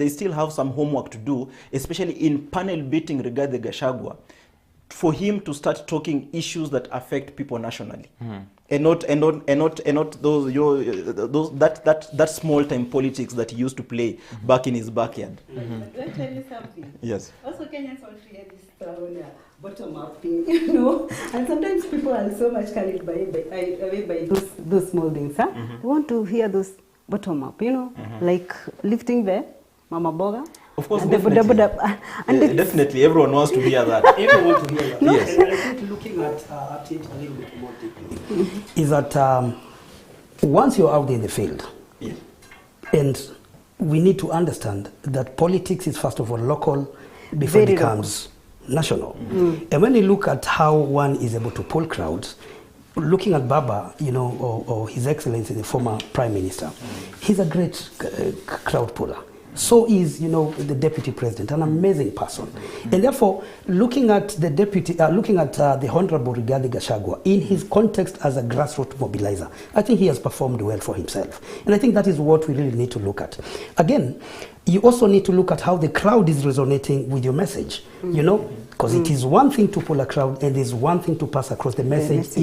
still have some homework to do, especially in panel beating Rigathi Gachagua, for him to start talking issues that affect people nationally, and not those that small time politics that he used to play back in his backyard. Let me tell you something. Yes. Also, Kenyans want to hear this bottom up thing, and sometimes people are so much carried away by those small things. They want to hear those bottom up, like lifting the mama boga. Of course, and definitely. Definitely, everyone wants to hear that. Everyone wants to hear that. Yes. And I think looking at it a little bit more deeply is that once you're out there in the field, and we need to understand that politics is first of all local before it becomes national. And when you look at how one is able to pull crowds, looking at Baba, or His Excellency, the former Prime Minister, he's a great crowd puller. So is, the deputy president, an amazing person. And therefore, looking at the the Honorable Rigathi Gachagua in his context as a grassroots mobilizer, I think he has performed well for himself. And I think that is what we really need to look at. Again, you also need to look at how the crowd is resonating with your message, because it is one thing to pull a crowd and there's one thing to pass across the message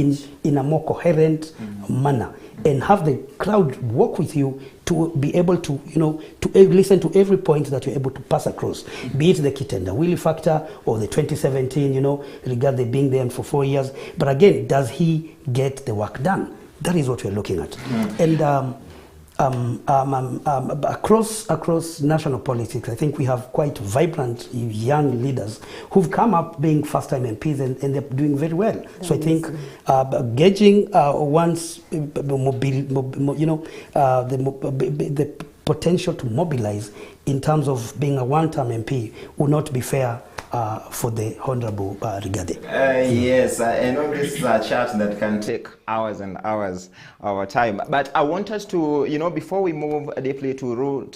in a more coherent manner, and have the crowd work with you to be able to, to listen to every point that you're able to pass across, be it the kitendawili factor or the 2017, Rigathi being there for 4 years. But again, does he get the work done? That is what we're looking at. And across national politics, I think we have quite vibrant young leaders who've come up being first-time MPs, and they're doing very well. So I think gauging one's the potential to mobilize in terms of being a one-term MP will not be fair for the Honorable Rigathi. Yes, I know this is a chat that can take hours and hours of our time. But I want us to, before we move deeply to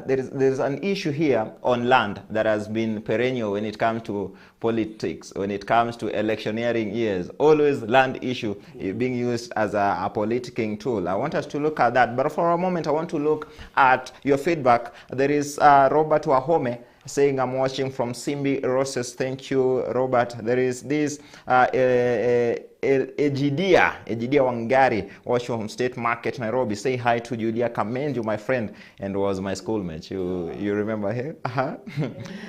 there's an issue here on land that has been perennial when it comes to politics, when it comes to electioneering years. Always land issue being used as a politicking tool. I want us to look at that. But for a moment, I want to look at your feedback. There is Robert Wahome. saying I'm watching from Simbi Roses. Thank you, Robert. There is this Ejidia Wangari watching from State Market, Nairobi. Say hi to Julia Kamenju, my friend, and was my schoolmate. You remember him?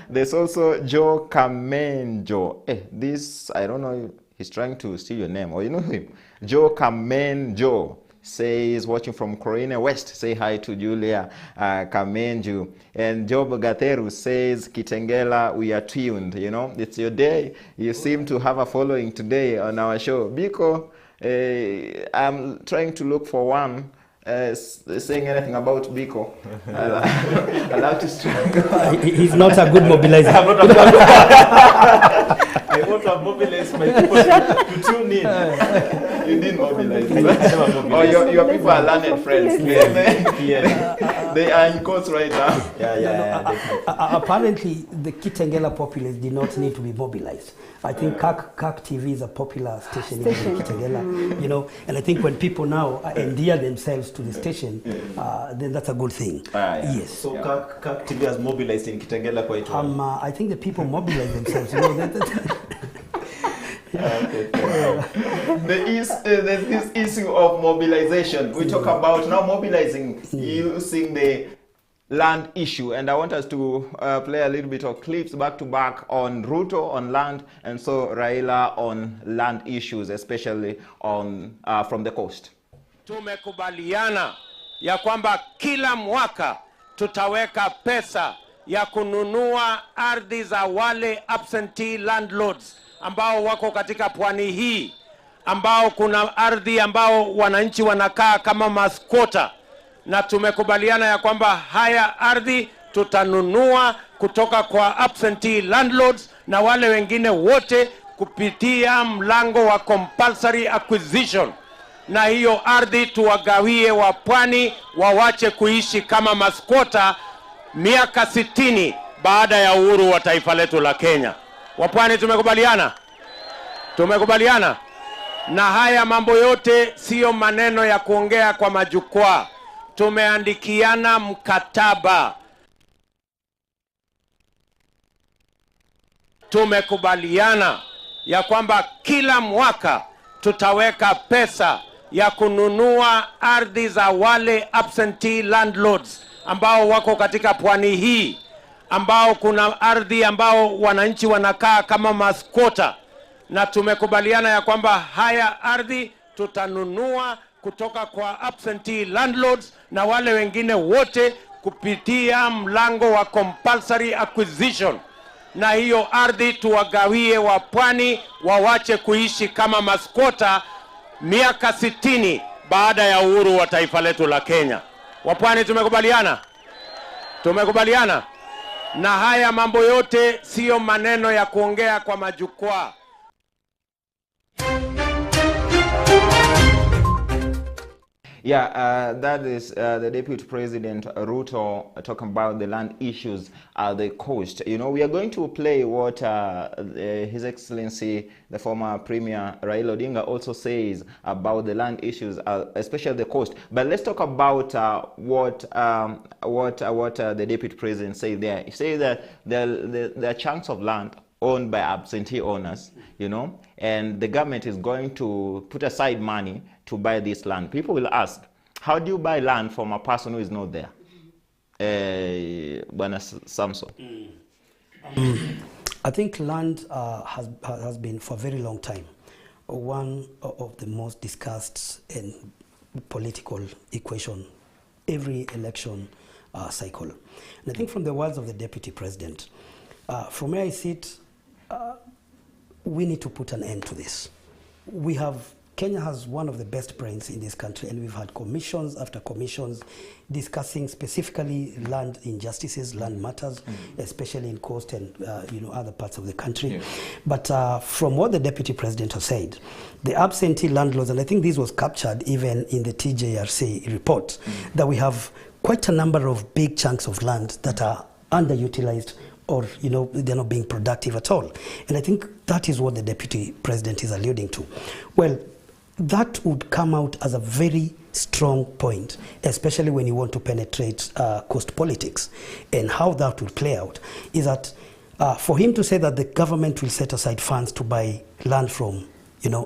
There's also Joe Kamenjo. This, I don't know, he's trying to steal your name, or you know him. Joe Kamenjo says watching from Corina West. Say hi to Julia Kamenju. And Job Gateru says, Kitengela, we are tuned. You know, it's your day. You seem to have a following today on our show. Biko, I'm trying to look for one saying anything about Biko. I'll have to struggle. He's not a good mobilizer. I want to mobilize my people to tune in. You didn't mobilize. Oh, your people are learned friends. They are in course right now. Apparently, the Kitengela populace did not need to be mobilized. I think Kirk TV is a popular station in Kitengela, you know, and I think when people now endear themselves to the station, then that's a good thing. Yes. So Kirk TV has mobilized in Kitengela quite well. I think the people mobilize themselves, you know. There's this issue of mobilization. We talk about now mobilizing using the land issue, and I want us to play a little bit of clips back to back on Ruto on land, and so Raila on land issues, especially on from the coast. Tumekubaliana ya kwamba kila mwaka tutaweka pesa ya kununua ardhi za wale absentee landlords ambao wako katika pwani hii, ambao kuna ardhi ambao wananchi wanakaa kama maskota, na tumekubaliana ya kwamba haya ardhi tutanunua kutoka kwa absentee landlords na wale wengine wote kupitia mlango wa compulsory acquisition, na hiyo ardhi tuwagawie wa pwani wawache kuishi kama maskota miaka 60 baada ya uhuru wa taifa letu la Kenya. Wapwani tumekubaliana? Tumekubaliana? Na haya mambo yote sio maneno ya kuongea kwa majukwaa. Tumeandikiana mkataba. Tumekubaliana ya kwamba kila mwaka tutaweka pesa ya kununua ardhi za wale absentee landlords ambao wako katika pwani hii, ambao kuna ardhi ambao wananchi wanakaa kama maskota, na tumekubaliana ya kwamba haya ardhi tutanunua kutoka kwa absentee landlords na wale wengine wote kupitia mlango wa compulsory acquisition, na hiyo ardhi tuwagawie wa pwani wawache kuishi kama maskota miaka 60 baada ya uhuru wa taifa letu la Kenya. Wapwani tumekubaliana? Tumekubaliana? Na haya mambo yote sio maneno ya kuongea kwa majukwaa. Yeah, that is the Deputy President Ruto talking about the land issues at the coast. You know, we are going to play what His Excellency, the former Premier Raila Odinga, also says about the land issues, especially the coast. But let's talk about what the Deputy President said there. He says that there are chunks of land owned by absentee owners, you know, and the government is going to put aside money to buy this land. People will ask, how do you buy land from a person who is not there? Bwana Samson. I think land has been for a very long time one of the most discussed and political equation every election cycle. And I think from the words of the Deputy President, from where I sit, we need to put an end to this. Kenya has one of the best brains in this country, and we've had commissions after commissions discussing specifically land injustices, land matters, especially in coast and other parts of the country. Yeah. But from what the Deputy President has said, the absentee landlords, and I think this was captured even in the TJRC report, that we have quite a number of big chunks of land that are underutilized, or they're not being productive at all. And I think that is what the Deputy President is alluding to. Well, that would come out as a very strong point, especially when you want to penetrate coast politics. And how that will play out is that for him to say that the government will set aside funds to buy land from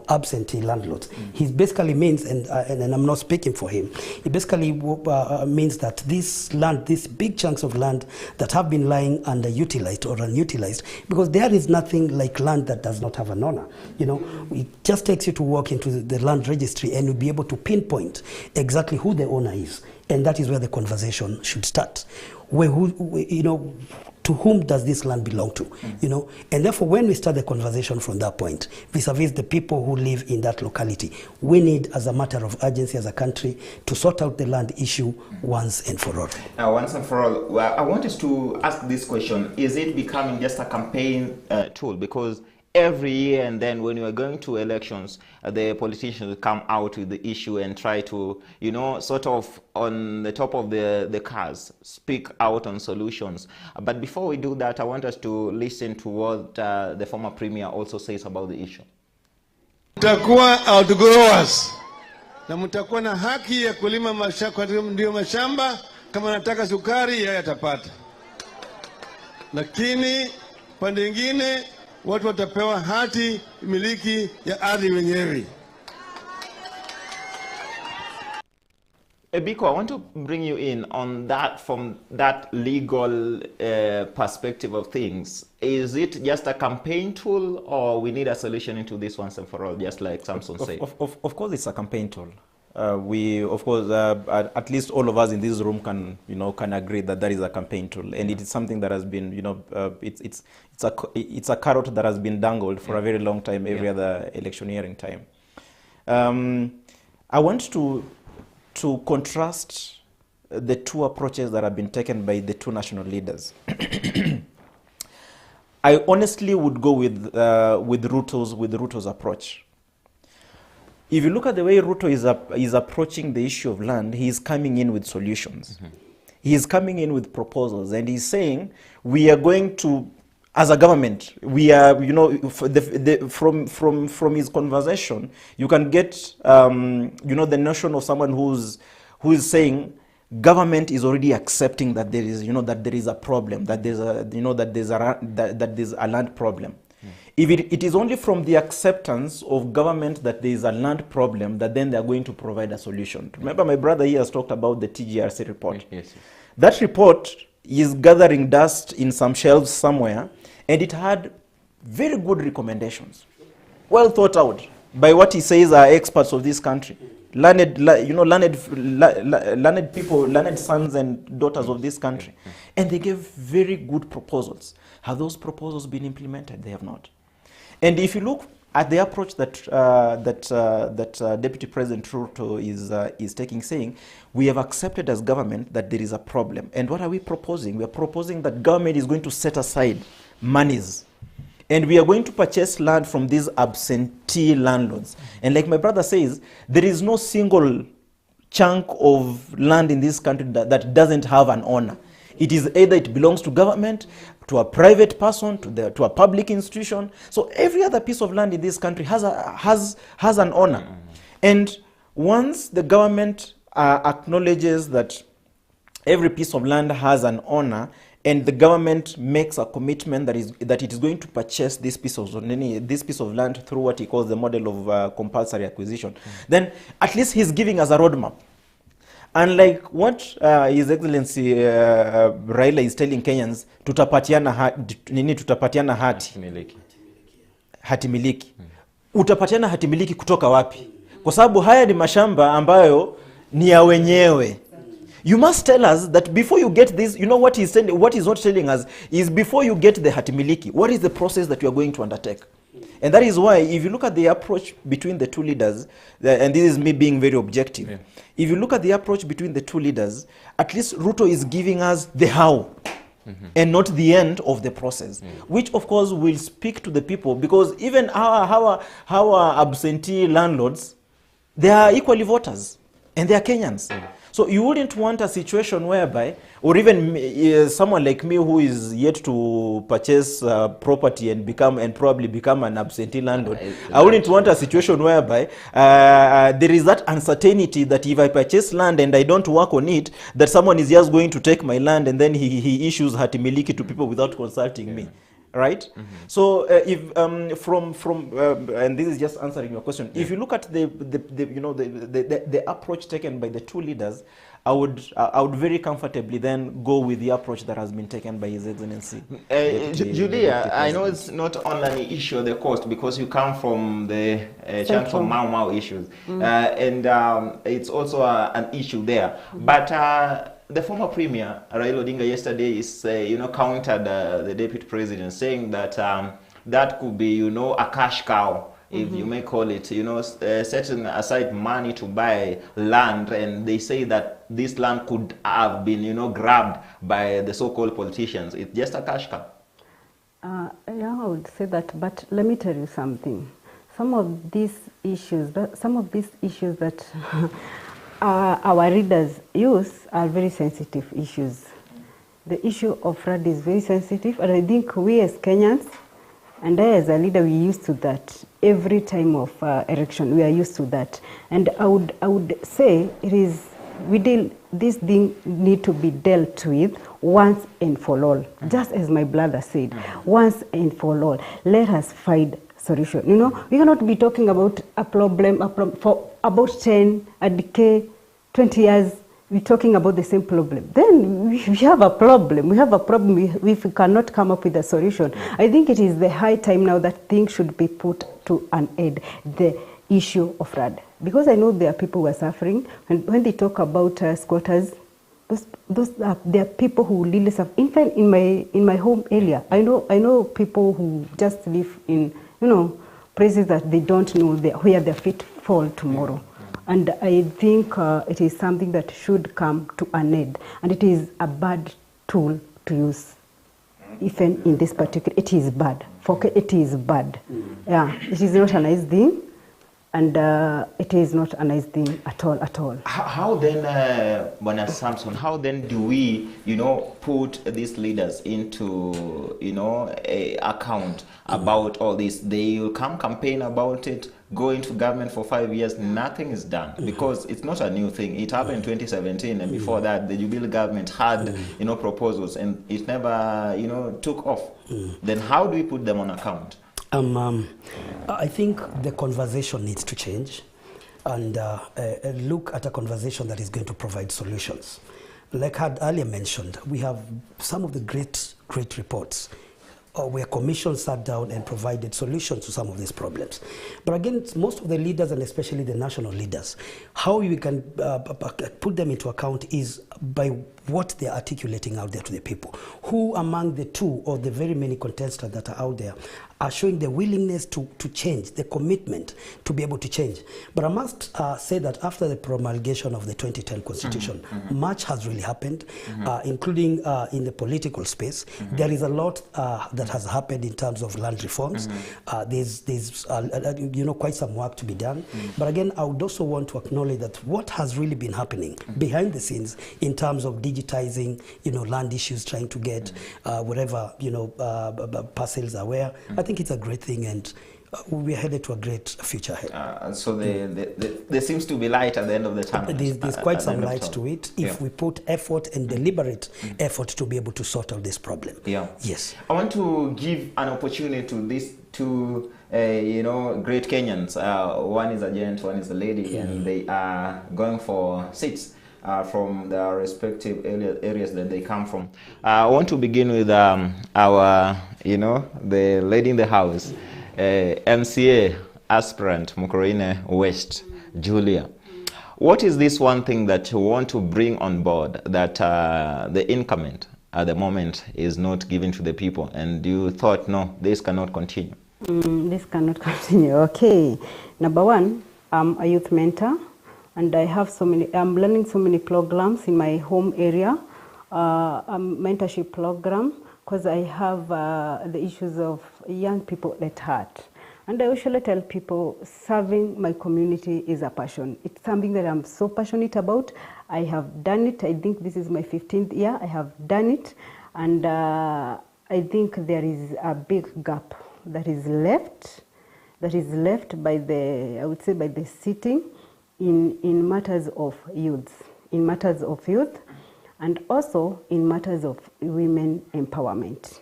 absentee landlords. He basically means, and I'm not speaking for him, it basically means that this land, these big chunks of land that have been lying underutilized or unutilized, because there is nothing like land that does not have an owner. It just takes you to walk into the land registry and you'll be able to pinpoint exactly who the owner is. And that is where the conversation should start. To whom does this land belong to? And therefore, when we start the conversation from that point, vis-a-vis the people who live in that locality, we need, as a matter of urgency as a country, to sort out the land issue once and for all. Once and for all, well, I want us to ask this question: is it becoming just a campaign tool? Because every year and then when we are going to elections, the politicians will come out with the issue and try to, sort of on the top of the cars, speak out on solutions. But before we do that, I want us to listen to what the former premier also says about the issue. Mtakuwa outgrowers na mtakuwa na haki ya kulima mashamba. Kama nataka sukari, yeye atapata. Lakini pande nyingine watu watapewa hati miliki ya ardhi wenyewe. Biko, I want to bring you in on that from that legal perspective of things. Is it just a campaign tool, or we need a solution into this once and for all, just like Samson said? Of course, it's a campaign tool. At least all of us in this room can agree that is a campaign tool, and it is something that has been, it's a carrot that has been dangled for a very long time, every other electioneering time. I want to contrast the two approaches that have been taken by the two national leaders. I honestly would go with Ruto's approach. If you look at the way Ruto is approaching the issue of land, he is coming in with solutions. He is coming in with proposals, and he's saying, we are going to, as a government, we are, from his conversation, you can get, the notion of someone who is saying, government is already accepting that there is, that there is a problem, that there's a, that there's a land problem. If it is only from the acceptance of government that there is a land problem that then they are going to provide a solution. Remember, my brother here has talked about the TGRC report. Yes. That report is gathering dust in some shelves somewhere, and it had very good recommendations, well thought out by what he says are experts of this country, learned people, learned sons and daughters of this country, and they gave very good proposals. Have those proposals been implemented? They have not. And if you look at the approach that Deputy President Ruto is taking, saying, we have accepted as government that there is a problem. And what are we proposing? We are proposing that government is going to set aside monies, and we are going to purchase land from these absentee landlords. And like my brother says, there is no single chunk of land in this country that doesn't have an owner. It is either it belongs to government, to a private person, to a public institution. So every other piece of land in this country has an owner. And once the government acknowledges that every piece of land has an owner, and the government makes a commitment that it is going to purchase this piece of land through what he calls the model of compulsory acquisition, then at least he's giving us a roadmap. Unlike what His Excellency Raila is telling Kenyans, tutapatiana hati miliki. Utapatiana hati miliki kutoka wapi? Kwa sababu haya ni mashamba ambayo ni ya wenyewe. You must tell us that before you get this, what he's not telling us is before you get the hati miliki, what is the process that you are going to undertake? And that is why, if you look at the approach between the two leaders, and this is me being very objective, if you look at the approach between the two leaders, at least Ruto is giving us the how, and not the end of the process, which of course will speak to the people, because even our absentee landlords, they are equally voters, and they are Kenyans. So you wouldn't want a situation whereby, or even someone like me who is yet to purchase property and probably become an absentee landlord, I wouldn't want a situation whereby there is that uncertainty that if I purchase land and I don't work on it, that someone is just going to take my land and then he issues hatimiliki to people without consulting me. Right? So if and this is just answering your question, if you look at the approach taken by the two leaders, I would very comfortably then go with the approach that has been taken by His Excellency. Julia, I know it's not only an issue of the coast, because you come from the chunk of Mau issues, and it's also an issue there. But the former premier, Raila Odinga, yesterday is, countered the deputy president, saying that that could be, a cash cow, if you may call it, setting aside money to buy land, and they say that this land could have been, grabbed by the so-called politicians. It's just a cash cow. Yeah, I would say that, but let me tell you something. Some of these issues that our readers use are very sensitive issues. The issue of flood is very sensitive, and I think we as Kenyans, and I as a leader, we used to that. Every time of election, we are used to that. And I would say this thing need to be dealt with once and for all. Just as my brother said, once and for all. Let us find solution. We cannot be talking about a problem for about 10, a decade, 20 years, we're talking about the same problem. Then we have a problem. We have a problem if we cannot come up with a solution. I think it is the high time now that things should be put to an end, the issue of flood. Because I know there are people who are suffering, and when they talk about squatters, there are people who really suffer. In fact, in my home area, I know people who just live in places that they don't know where their feet fall tomorrow. And I think it is something that should come to an end. And it is a bad tool to use. Even in this particular, it is bad. It is bad. Yeah, it is not a nice thing. And it is not a nice thing at all. How then, Bwana Samson, how then do we, put these leaders into, account about all this? They will come campaign about it, go into government for 5 years, nothing is done, because it's not a new thing. It happened in 2017, and before that, the Jubilee government had, proposals, and it never, took off. Then how do we put them on account? I think the conversation needs to change and look at a conversation that is going to provide solutions. Like I had earlier mentioned, we have some of the great reports where commissions sat down and provided solutions to some of these problems. But again, most of the leaders, and especially the national leaders, how we can put them into account is by what they're articulating out there to the people. Who among the two or the very many contestants that are out there are showing the willingness to change, the commitment to be able to change. But I must say that after the promulgation of the 2010 Constitution, much has really happened, including in the political space. There is a lot that has happened in terms of land reforms. There's quite some work to be done. But again, I would also want to acknowledge that what has really been happening behind the scenes in terms of digitizing, land issues, trying to get wherever, parcels are where. I think it's a great thing, and we're headed to a great future ahead. So there seems to be light at the end of the tunnel. There's quite some light to it if we put effort and deliberate effort to be able to sort out this problem. Yeah. Yes. I want to give an opportunity to these two, great Kenyans. One is a gent, one is a lady, and they are going for seats from the respective areas that they come from. I want to begin with our, the lady in the house, MCA aspirant Mukurweini West, Julia. What is this one thing that you want to bring on board that the incumbent at the moment is not giving to the people, and you thought, no, this cannot continue? This cannot continue. Okay. Number one, I'm a youth mentor. And I'm learning so many programs in my home area, mentorship program, because I have the issues of young people at heart. And I usually tell people serving my community is a passion. It's something that I'm so passionate about. I have done it. I think this is my 15th year. I have done it. And I think there is a big gap that is left by the, I would say, by the sitting in matters of youth, and also in matters of women empowerment.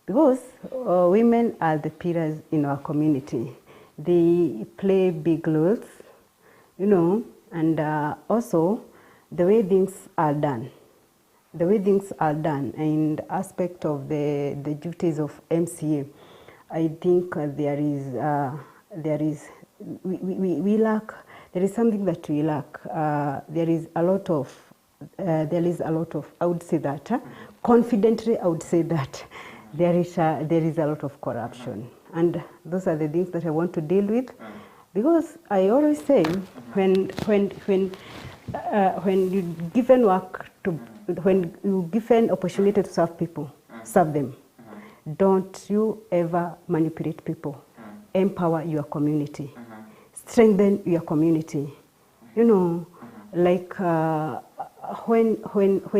Because women are the pillars in our community. They play big roles, you know, and also the way things are done. The way things are done in the aspect of the duties of MCA, I think we lack, there is something that we lack. There is a lot of, I would say that, confidently I would say that, there is a lot of corruption, and those are the things that I want to deal with, because I always say when you given work to, when you given opportunity to serve people, serve them. Don't you ever manipulate people. Empower your community, strengthen your community. You know, like. When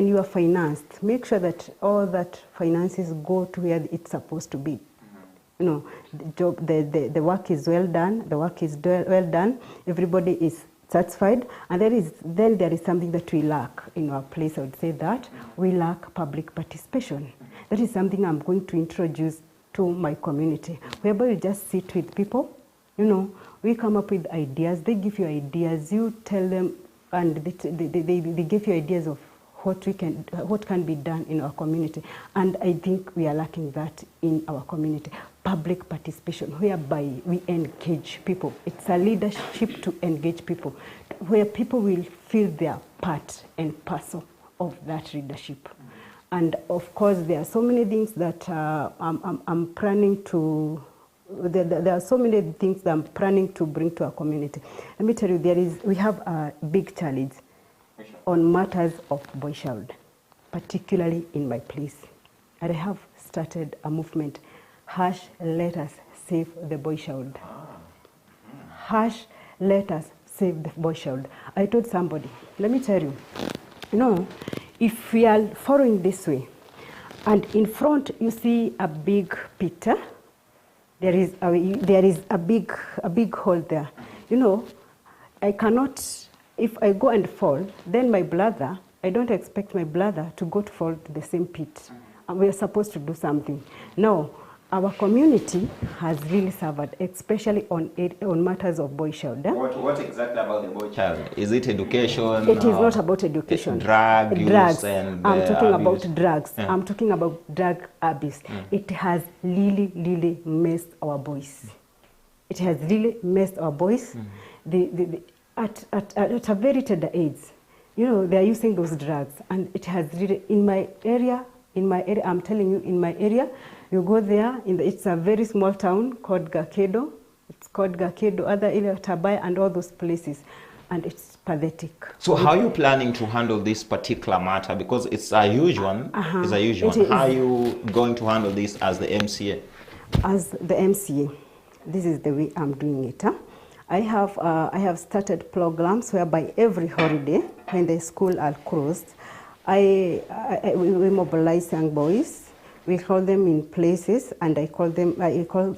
you are financed, make sure that all that finances go to where it's supposed to be. You know, the work is well done. The work is well done. Everybody is satisfied, and there is something that we lack in our place. I would say that we lack public participation. That is something I'm going to introduce to my community, whereby you just sit with people. You know, we come up with ideas. They give you ideas. You tell them. And they give you ideas of what can be done in our community. And I think we are lacking that in our community. Public participation, whereby we engage people. It's a leadership to engage people, where people will feel their part and parcel of that leadership. And of course, there are so many things that I'm planning to. There are so many things that I'm planning to bring to our community. Let me tell you, we have a big challenge on matters of boy child, particularly in my place. And I have started a movement, #Let Us Save the Boy Child. #Let Us Save the Boy Child. I told somebody, let me tell you, you know, if we are following this way, and in front you see a big pit, there is a big hole there. You know, I cannot, if I go and fall, then my brother, I don't expect my brother to go to fall to the same pit. And we are supposed to do something. Now, our community has really suffered, especially on matters of boy child. What exactly about the boy child? Is it education? It is not about education. Drugs. And I'm talking abuse. about drugs. Yeah. I'm talking about drug abuse. It has really messed our boys. It has really messed our boys. At a very tender age, you know, they are using those drugs, and it has really, in my area, I'm telling you, in my area, you go there, it's a very small town called Gakedo. It's called Gakedo, other area, Tabai, and all those places. And it's pathetic. So how are you planning to handle this particular matter? Because it's a huge one. It's a huge one. How are you going to handle this as the MCA? As the MCA, this is the way I'm doing it. I have started programs whereby every holiday, when the school are closed, we mobilize young boys. We call them in places, and I call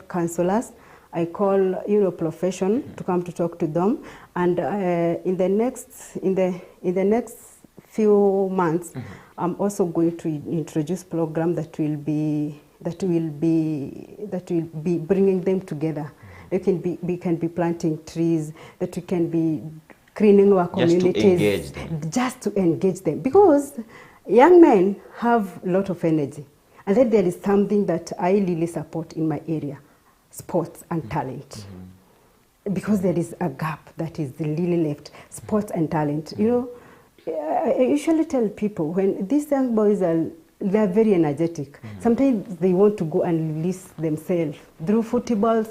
counselors. I call, you know, profession to come to talk to them. And in the next few months, I'm also going to introduce program that will be bringing them together. We can be planting trees, that we can be cleaning our communities. Just to engage them. Because young men have a lot of energy. And then there is something that I really support in my area, sports and talent. Because there is a gap that is really left, sports and talent. You know, I usually tell people, when these young boys they are very energetic. Sometimes they want to go and release themselves through footballs,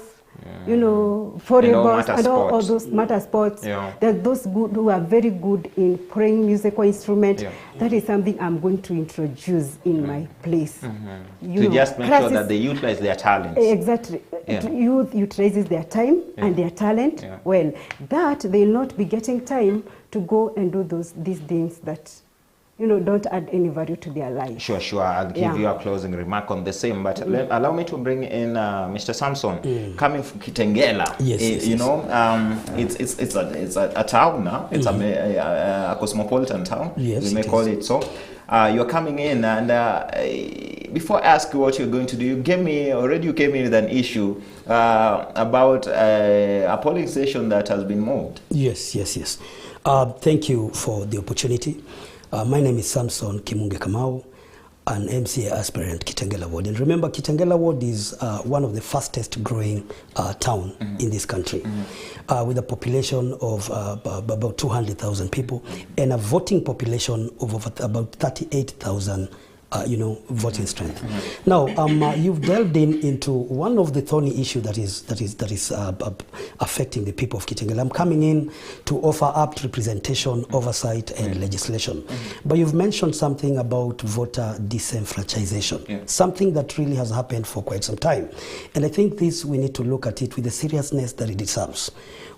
you know, foreign and all those matter sports. Yeah. There are those good who are very good in playing musical instrument. Yeah. That is something I'm going to introduce in my place. To just make sure that they utilize their talents. Exactly. Yeah. Youth utilizes their time and their talent. Yeah. Well, that they'll not be getting time to go and do these things that, you know, don't add any value to their life. Sure. I'll give you a closing remark on the same, but allow me to bring in Mr. Samson, coming from Kitengela. Yes. You know, it's a town now. It's a cosmopolitan town. Yes, we may call it so. You're coming in, and before I ask you what you're going to do, you came in with an issue about a polling station that has been moved. Yes. Thank you for the opportunity. My name is Samson Kimunge Kamau, an MCA aspirant, Kitengela Ward. And remember, Kitengela Ward is one of the fastest growing town in this country, with a population of about 200,000 people and a voting population of about 38,000 voting strength. Now, you've delved into one of the thorny issue that is affecting the people of Kitengela. I'm coming in to offer up representation, oversight, and legislation. But you've mentioned something about voter disenfranchisation, something that really has happened for quite some time. And I think we need to look at it with the seriousness that it deserves.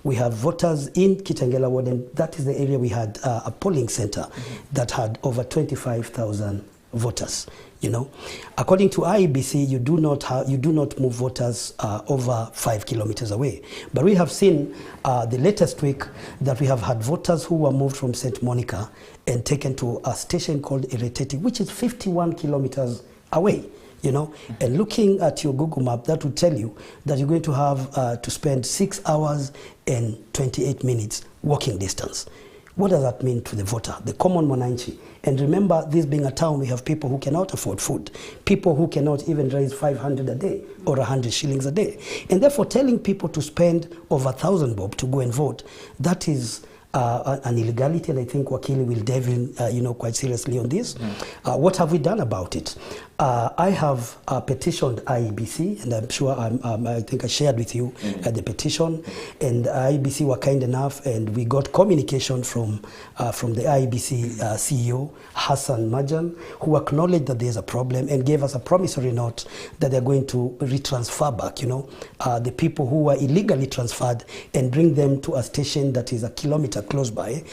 We have voters in Kitengela Ward, and that is the area we had a polling center that had over 25,000 voters. You know, according to IEBC, you do not move voters over 5 kilometers away. But we have seen the latest week that we have had voters who were moved from St. Monica and taken to a station called Ireteti, which is 51 kilometers away. You know, and looking at your Google map, that would tell you that you're going to have to spend 6 hours and 28 minutes walking distance. What does that mean to the voter, the common mwananchi? And remember, this being a town, we have people who cannot afford food, people who cannot even raise 500 a day or 100 shillings a day. And therefore, telling people to spend over 1,000 bob to go and vote, that is an illegality, and I think Wakili will delve in, quite seriously on this. What have we done about it? I have petitioned IEBC, and I'm sure I think I shared with you the petition, and IEBC were kind enough, and we got communication from the IEBC CEO, Hassan Majan, who acknowledged that there's a problem and gave us a promissory note that they're going to retransfer back, the people who were illegally transferred and bring them to a station that is a kilometer close by,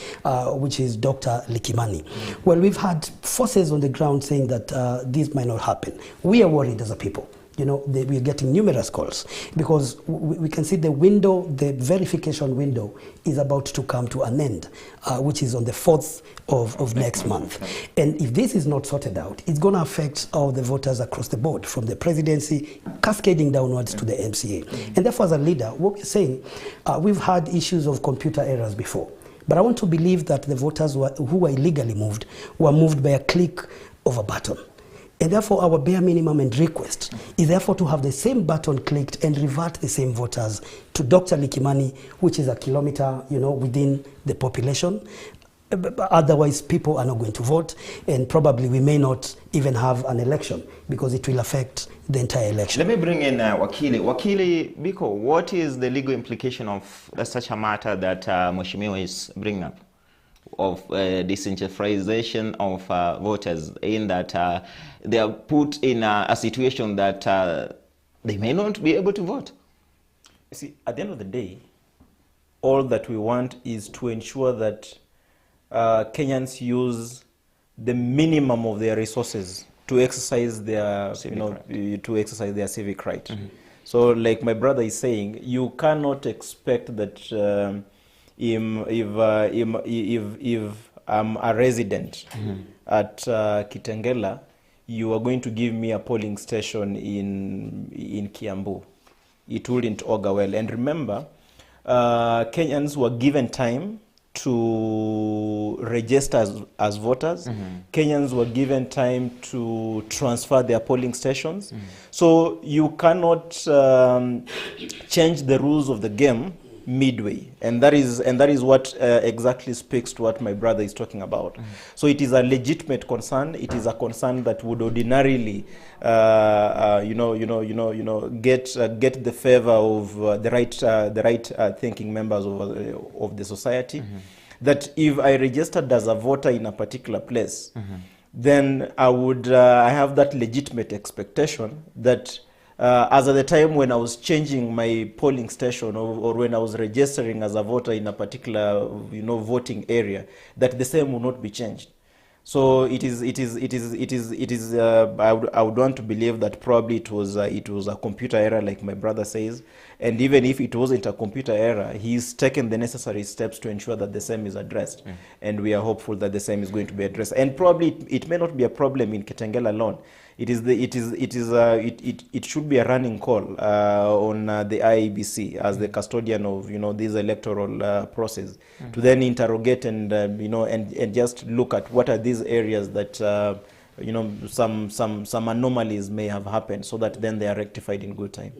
which is Dr. Likimani. Well, we've had forces on the ground saying that this might not happen. We are worried as a people. We're getting numerous calls because we can see the verification window is about to come to an end, which is on the 4th of next month. And if this is not sorted out, it's going to affect all the voters across the board, from the presidency, cascading downwards to the MCA. And therefore, as a leader, what we're saying, we've had issues of computer errors before. But I want to believe that the voters who were illegally moved were moved by a click of a button. And therefore, our bare minimum and request is therefore to have the same button clicked and revert the same voters to Dr. Likimani, which is a kilometer, within the population. Otherwise, people are not going to vote, and probably we may not even have an election because it will affect the entire election. Let me bring in Wakili. Wakili Biko, what is the legal implication of such a matter that Mheshimiwa is bringing up, of disenfranchisation of voters, in that they are put in a situation that they may not be able to vote? See, at the end of the day, all that we want is to ensure that Kenyans use the minimum of their resources to exercise their civic right. So, like my brother is saying, you cannot expect that if I'm a resident at Kitengela, you are going to give me a polling station in Kiambu. It wouldn't augur well. And remember, Kenyans were given time to register as voters. Kenyans were given time to transfer their polling stations. So you cannot change the rules of the game midway, and that is what exactly speaks to what my brother is talking about. So it is a legitimate concern. It is a concern that would ordinarily get the favor of the right thinking members of the society. That if I registered as a voter in a particular place, then I have that legitimate expectation that as at the time when I was changing my polling station or when I was registering as a voter in a particular voting area, that the same will not be changed. So I would want to believe that probably it was a computer error, like my brother says, and even if it wasn't a computer error, he's taken the necessary steps to ensure that the same is addressed, and we are hopeful that the same is going to be addressed. And probably it may not be a problem in Kitengela alone. It should be a running call on the IEBC as the custodian of this electoral process to then interrogate and just look at what are these areas that some anomalies may have happened, so that then they are rectified in good time.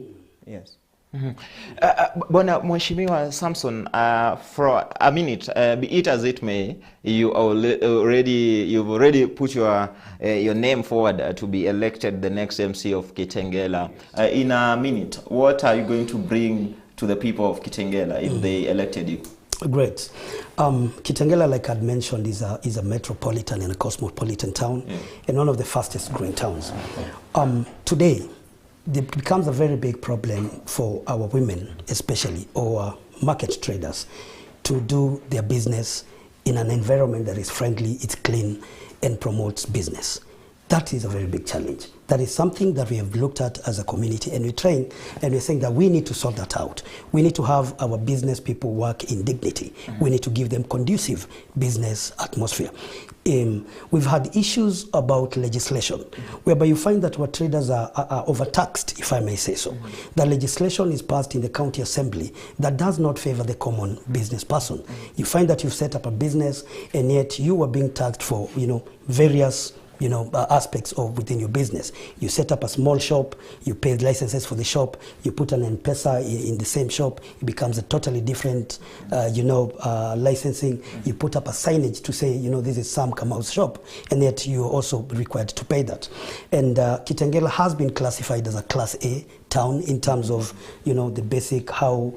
Yes. Bwana Mheshimiwa Samson, for a minute, be it as it may, you've already put your name forward to be elected the next MC of Kitengela. In a minute, what are you going to bring to the people of Kitengela if they elected you? Great. Kitengela, like I'd mentioned, is a metropolitan and a cosmopolitan town, and one of the fastest growing towns. Today, it becomes a very big problem for our women, especially, or market traders, to do their business in an environment that is friendly, it's clean, and promotes business. That is a very big challenge. That is something that we have looked at as a community, and we're trying, and we're saying that we need to sort that out. We need to have our business people work in dignity. We need to give them conducive business atmosphere. We've had issues about legislation, whereby you find that our traders are overtaxed, if I may say so. The legislation is passed in the county assembly that does not favor the common business person. You find that you've set up a business, and yet you are being taxed for various aspects of within your business. You set up a small shop, you pay licenses for the shop, you put an M-Pesa in the same shop, it becomes a totally different, licensing. You put up a signage to say, this is Sam Kamau's shop, and yet you're also required to pay that. And Kitengela has been classified as a Class A town in terms of, the basic how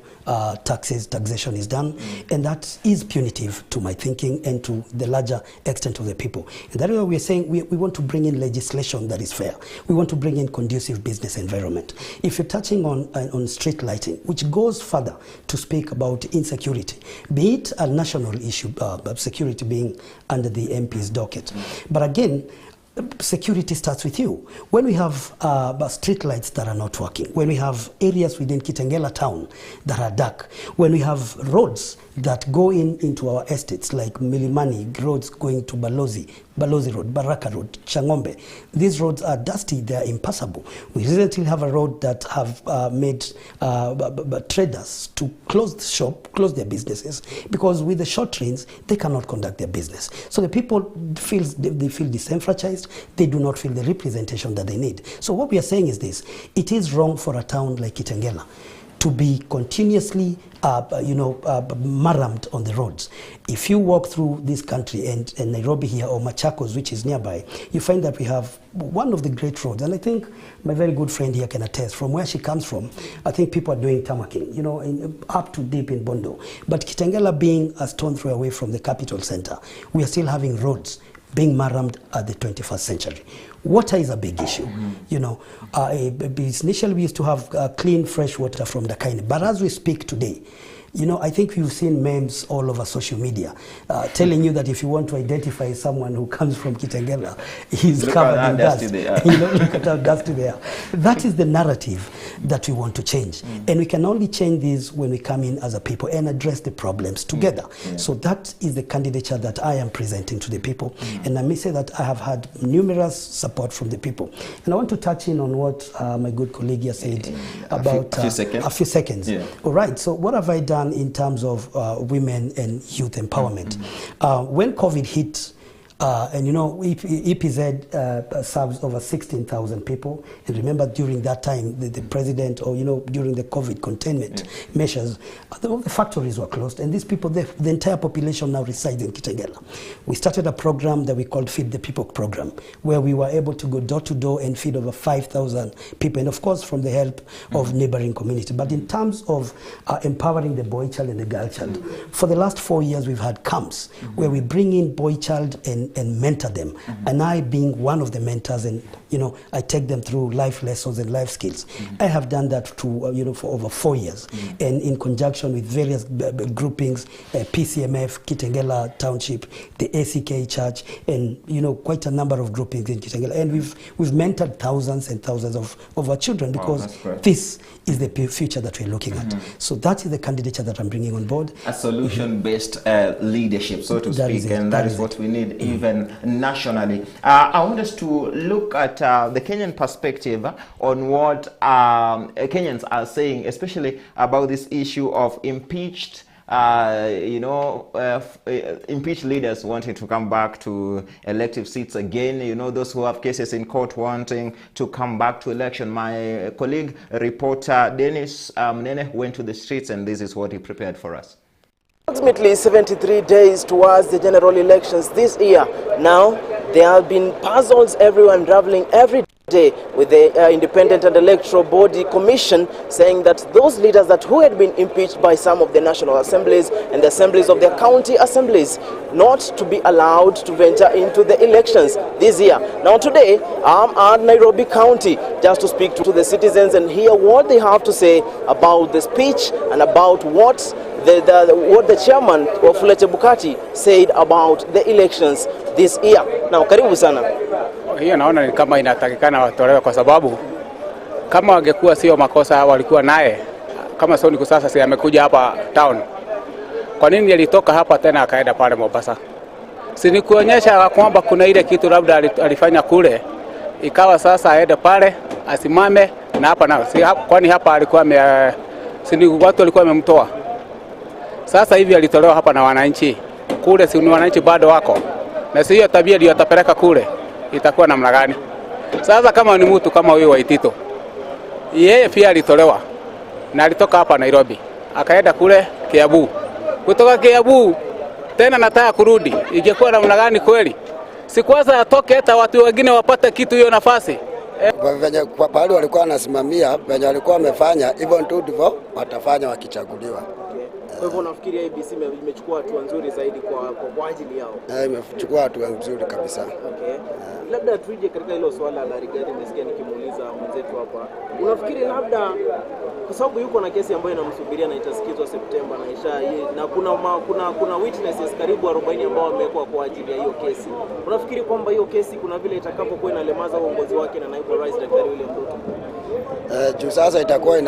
taxation is done, and that is punitive to my thinking and to the larger extent of the people. And that is why we're saying we want to bring in legislation that is fair. We want to bring in conducive business environment. If you're touching on street lighting, which goes further to speak about insecurity, be it a national issue, security being under the MP's docket. But again, security starts with you. When we have street lights that are not working, when we have areas within Kitengela town that are dark, when we have roads that go into our estates like Milimani, roads going to Balozi Road, Baraka Road, Changombe, these roads are dusty, they are impassable. We recently have a road that have made traders to close their businesses, because with the short trains, they cannot conduct their business. So the people feel disenfranchised, they do not feel the representation that they need. So what we are saying is this: it is wrong for a town like Kitengela to be continuously marammed on the roads. If you walk through this country and Nairobi here, or Machakos, which is nearby, you find that we have one of the great roads. And I think my very good friend here can attest, from where she comes from, I think people are doing tamaking, up to deep in Bondo. But Kitengela being a stone throw away from the capital center, we are still having roads being marammed at the 21st century. Water is a big issue. Initially we used to have clean, fresh water from the Kaini. But as we speak today, I think you've seen memes all over social media telling you that if you want to identify someone who comes from Kitengela, he's covered in dust. Look at how dusty they are. That is the narrative that we want to change. And we can only change this when we come in as a people and address the problems together. So that is the candidature that I am presenting to the people. And I may say that I have had numerous support from the people. And I want to touch in on what my good colleague here said about a few seconds. All right, so what have I done in terms of women and youth empowerment? When COVID hit, And you know, EPZ serves over 16,000 people. And remember, during that time, the president, or you know, during the COVID containment measures, all the factories were closed, and these people, the entire population now resides in Kitengela. We started a program that we called Feed the People program, where we were able to go door to door and feed over 5,000 people, and of course, from the help of neighboring community. But in terms of empowering the boy child and the girl child, for the last 4 years, we've had camps where we bring in boy child and mentor them. And I, being one of the mentors, and you know, I take them through life lessons and life skills. I have done that for over 4 years, and in conjunction with various groupings, PCMF, Kitengela Township, the ACK Church, and you know, quite a number of groupings in Kitengela. And we've mentored thousands and thousands of our children, because this is the future that we're looking at. So that is the candidature that I'm bringing on board. A solution-based leadership, so to speak, and that is what we need even nationally. I want us to look at the Kenyan perspective on what Kenyans are saying, especially about this issue of impeached impeached leaders wanting to come back to elective seats again, you know, those who have cases in court wanting to come back to election. My colleague, reporter Dennis Nene, went to the streets, and this is what he prepared for us. Approximately 73 days towards the general elections this year. Now, there have been puzzles everyone unraveling every day, with the Independent and Electoral Body Commission saying that those leaders who had been impeached by some of the national assemblies and the assemblies of their county assemblies not to be allowed to venture into the elections this year. Now today, I'm at Nairobi County just to speak to the citizens and hear what they have to say about the speech and about what the chairman of Chebukati said about the elections this year. Now, karibu sana. Hiyo naona ni kama inatakikana watolewe, kwa sababu kama wangekuwa sio makosa walikuwa naye, kama sio ni sasa si amekuja hapa town. Kwa nini alitoka hapa tena akaenda pale Mombasa? Si ni kuonyesha kwamba kuna ile kitu labda alifanya kule, ikawa sasa aende pale asimame na hapa na si hapa, kwani hapa alikuwa si ni watu walikuwa wamemtoa. Sasa hivi alitolewa hapa na wananchi. Kule si ni wananchi bado wako. Na si hiyo tabia ndio atapeleka kule, itakuwa namna gani? Sasa kama ni mtu kama huyo Waitito, yeye pia alitolewa na alitoka hapa Nairobi akaenda kule Kiambu. Kutoka Kiambu tena nataka kurudi, ingekuwa namna gani kweli? Si kwanza atoke hata watu wengine wapate kitu hiyo nafasi. Kwa pale walikuwa wanasimamia, wenye walikuwa wamefanya hivyo ndivyo watafanya wakichaguliwa. Kwa hivyo nafikiri IBC imechukua hatua nzuri zaidi kwa ajili yao. Imechukua hatua nzuri kabisa. Okay. Labda tuje katika hilo swala la Rigadi, nimesikia nikimuuliza mwenzetu hapa. Unafikiri labda kwa sababu yuko na kesi ambayo inamsubiria na itasikizwa Septemba na kuna witnesses karibu 40 ambao wamekuwa kwa ajili ya hiyo kesi. Unafikiri kwamba hiyo kesi kuna vile itakapokuwa inalemaza uongozi wake na naibu rais Daktari William Ruto? Juu sasa itakuwa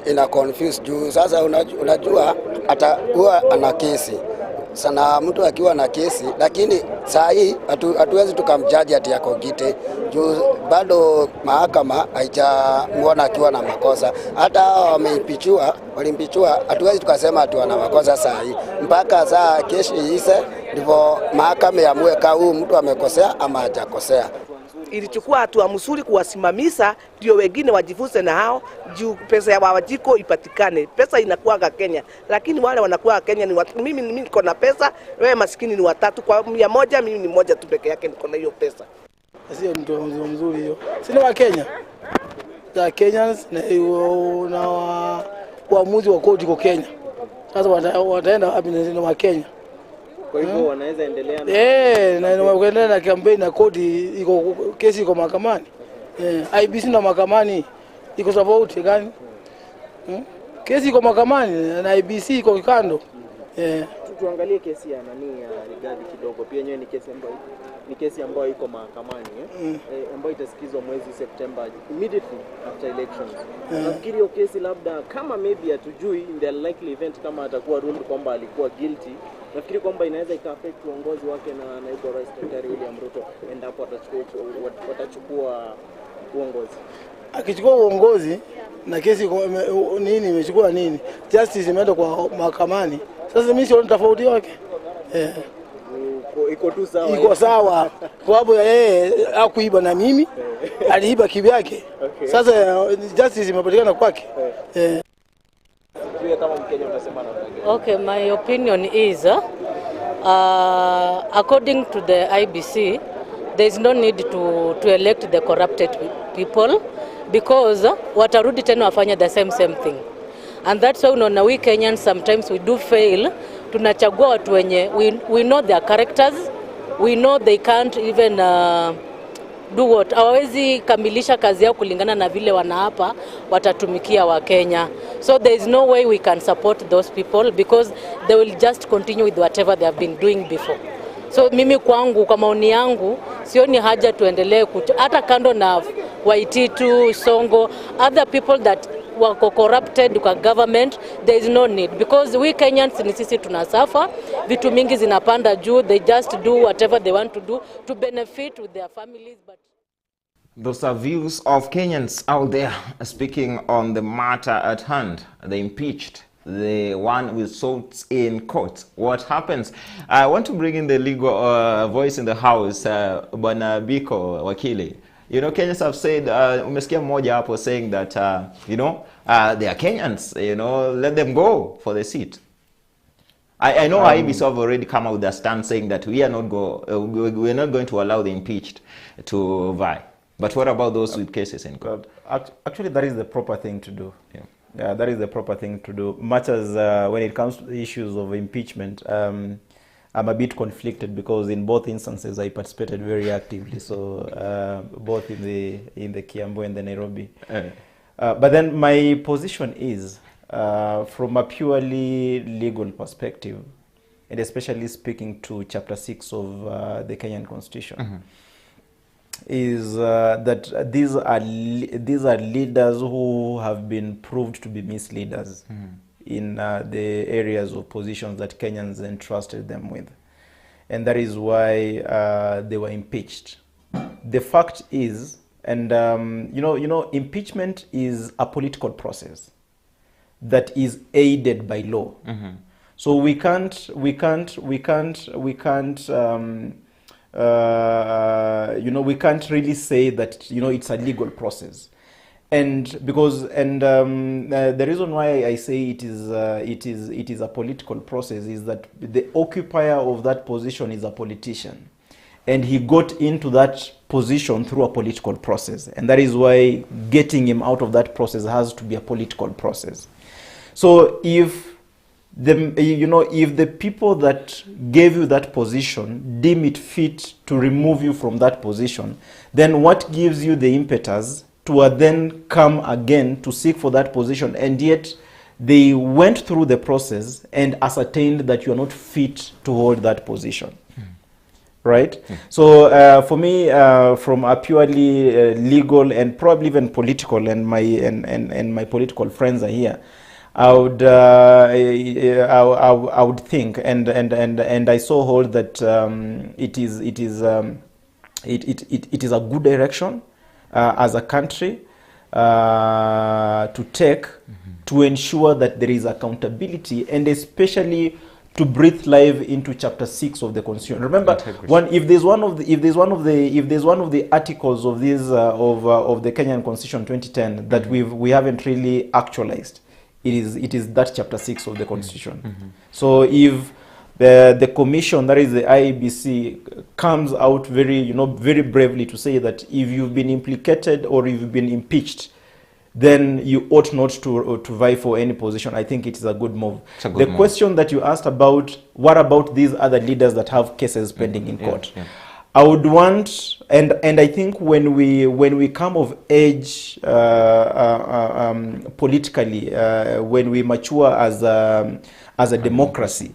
ina confuse. Juu sasa unajua atakuwa ana kesi sana, mtu akiwa na kesi, lakini saa hii hatuwezi tukamjaji ati yako gite, juu bado mahakama haijamuona akiwa na makosa. Hata walimpichua, hatuwezi tukasema ati wana makosa saa hii, mpaka saa kesi ise ndivyo mahakama yaamue kama huyu mtu amekosea ama hajakosea. Ilichukua hatua mzuri kuwasimamisha ndio wengine wajifunze na hao, juu pesa ya wajiko ipatikane. Pesa inakuaga Kenya, lakini wale wanakuwa Kenya ni watu. Mimi niko na pesa, wewe maskini ni watatu, kwa 100 mimi ni mmoja tu peke yake niko na hiyo pesa. Sio ndio mzuri hiyo. Si ni wa Kenya. The Kenyans na waamuzi wa koti kwa Kenya. Sasa wataenda wapi na wa Kenya? Kwa hivyo wanaweza endelea na wanaendelea na kampeni na koti kesi iko mahakamani. IBC na mahakamani iko tofauti gani? Kesi iko mahakamani na IBC iko kando. Tuangalie kesi ya nani ya Rigadi kidogo. Pia yenyewe ni kesi ambayo iko mahakamani ambayo itasikizwa mwezi September, immediately after elections. Nafikiri hiyo kesi labda kama maybe hatujui in the likely event kama atakuwa ruled kwamba alikuwa guilty, nafikiri kwamba inaweza ika-affect uongozi wake na naibu rais Daktari William Ruto endapo watachukua uongozi. Akichukua uongozi na kesi imechukua nini? Justice imeenda kwa mahakamani. Sasa mimi sioni tofauti yake. iko sawa kwa sababu yeye hakuiba na mimi aliiba kivyake. Sasa justice imepatikana kwake. Okay, my opinion is according to the IBC, there is no need to elect the corrupted people because watarudi tena wafanya the same thing. And that's why unaona we Kenyans sometimes we do fail. Tunachagua watu wenye we know their characters, we know they can't even do what. Hawawezi kamilisha kazi yao kulingana na vile wanaapa watatumikia wa Kenya. So there is no way we can support those people because they will just continue with whatever they have been doing before. So mimi kwangu, kwa maoni yangu, sioni haja tuendelee hata kando na Waititu, Songo, other people that were corrupted kwa government, there is no need because we Kenyans ni sisi tunasuffer, vitu mingi zinapanda juu, they just do whatever they want to do to benefit with their families. But those are views of Kenyans out there speaking on the matter at hand. They impeached the one with souls in court. What happens? I want to bring in the legal voice in the house, Bwana Biko Wakili. You know, Kenyans have said, umesikia mmoja hapo saying that, you know, they are Kenyans, you know, let them go for the seat. I know IBC have already come out with a stand saying that we are not going to allow the impeached to vie. But what about those with cases in court? Actually, that is the proper thing to do. Yeah, that is the proper thing to do. Much as when it comes to the issues of impeachment, I'm a bit conflicted because in both instances I participated very actively. So both in the Kiambu and the Nairobi. But then my position is, from a purely legal perspective, and especially speaking to Chapter 6 of the Kenyan Constitution, is that these are leaders who have been proved to be misleaders in the areas of positions that Kenyans entrusted them with, and that is why they were impeached. The fact is, and you know, impeachment is a political process that is aided by law. So we can't you know, we can't really say that, you know, it's a legal process. And because the reason why I say it is a political process is that the occupier of that position is a politician, and he got into that position through a political process, and that is why getting him out of that process has to be a political process. So if the people that gave you that position deem it fit to remove you from that position, then what gives you the impetus to then come again to seek for that position, and yet they went through the process and ascertained that you are not fit to hold that position, right? So for me, from a purely legal and probably even political, and my political friends are here, I would think, and I so hold that it is a good direction as a country to take to ensure that there is accountability, and especially to breathe life into Chapter 6 of the Constitution. Remember, if there's one of the articles of this of the Kenyan Constitution 2010 that we haven't really actualized, it is that Chapter 6 of the Constitution. So if the commission, that is the IEBC, comes out very bravely to say that if you've been implicated or if you've been impeached, then you ought not to vie for any position, I think it is a good move. The question that you asked about, what about these other leaders that have cases pending in court? I would want, and I think when we come of age politically, when we mature as a democracy,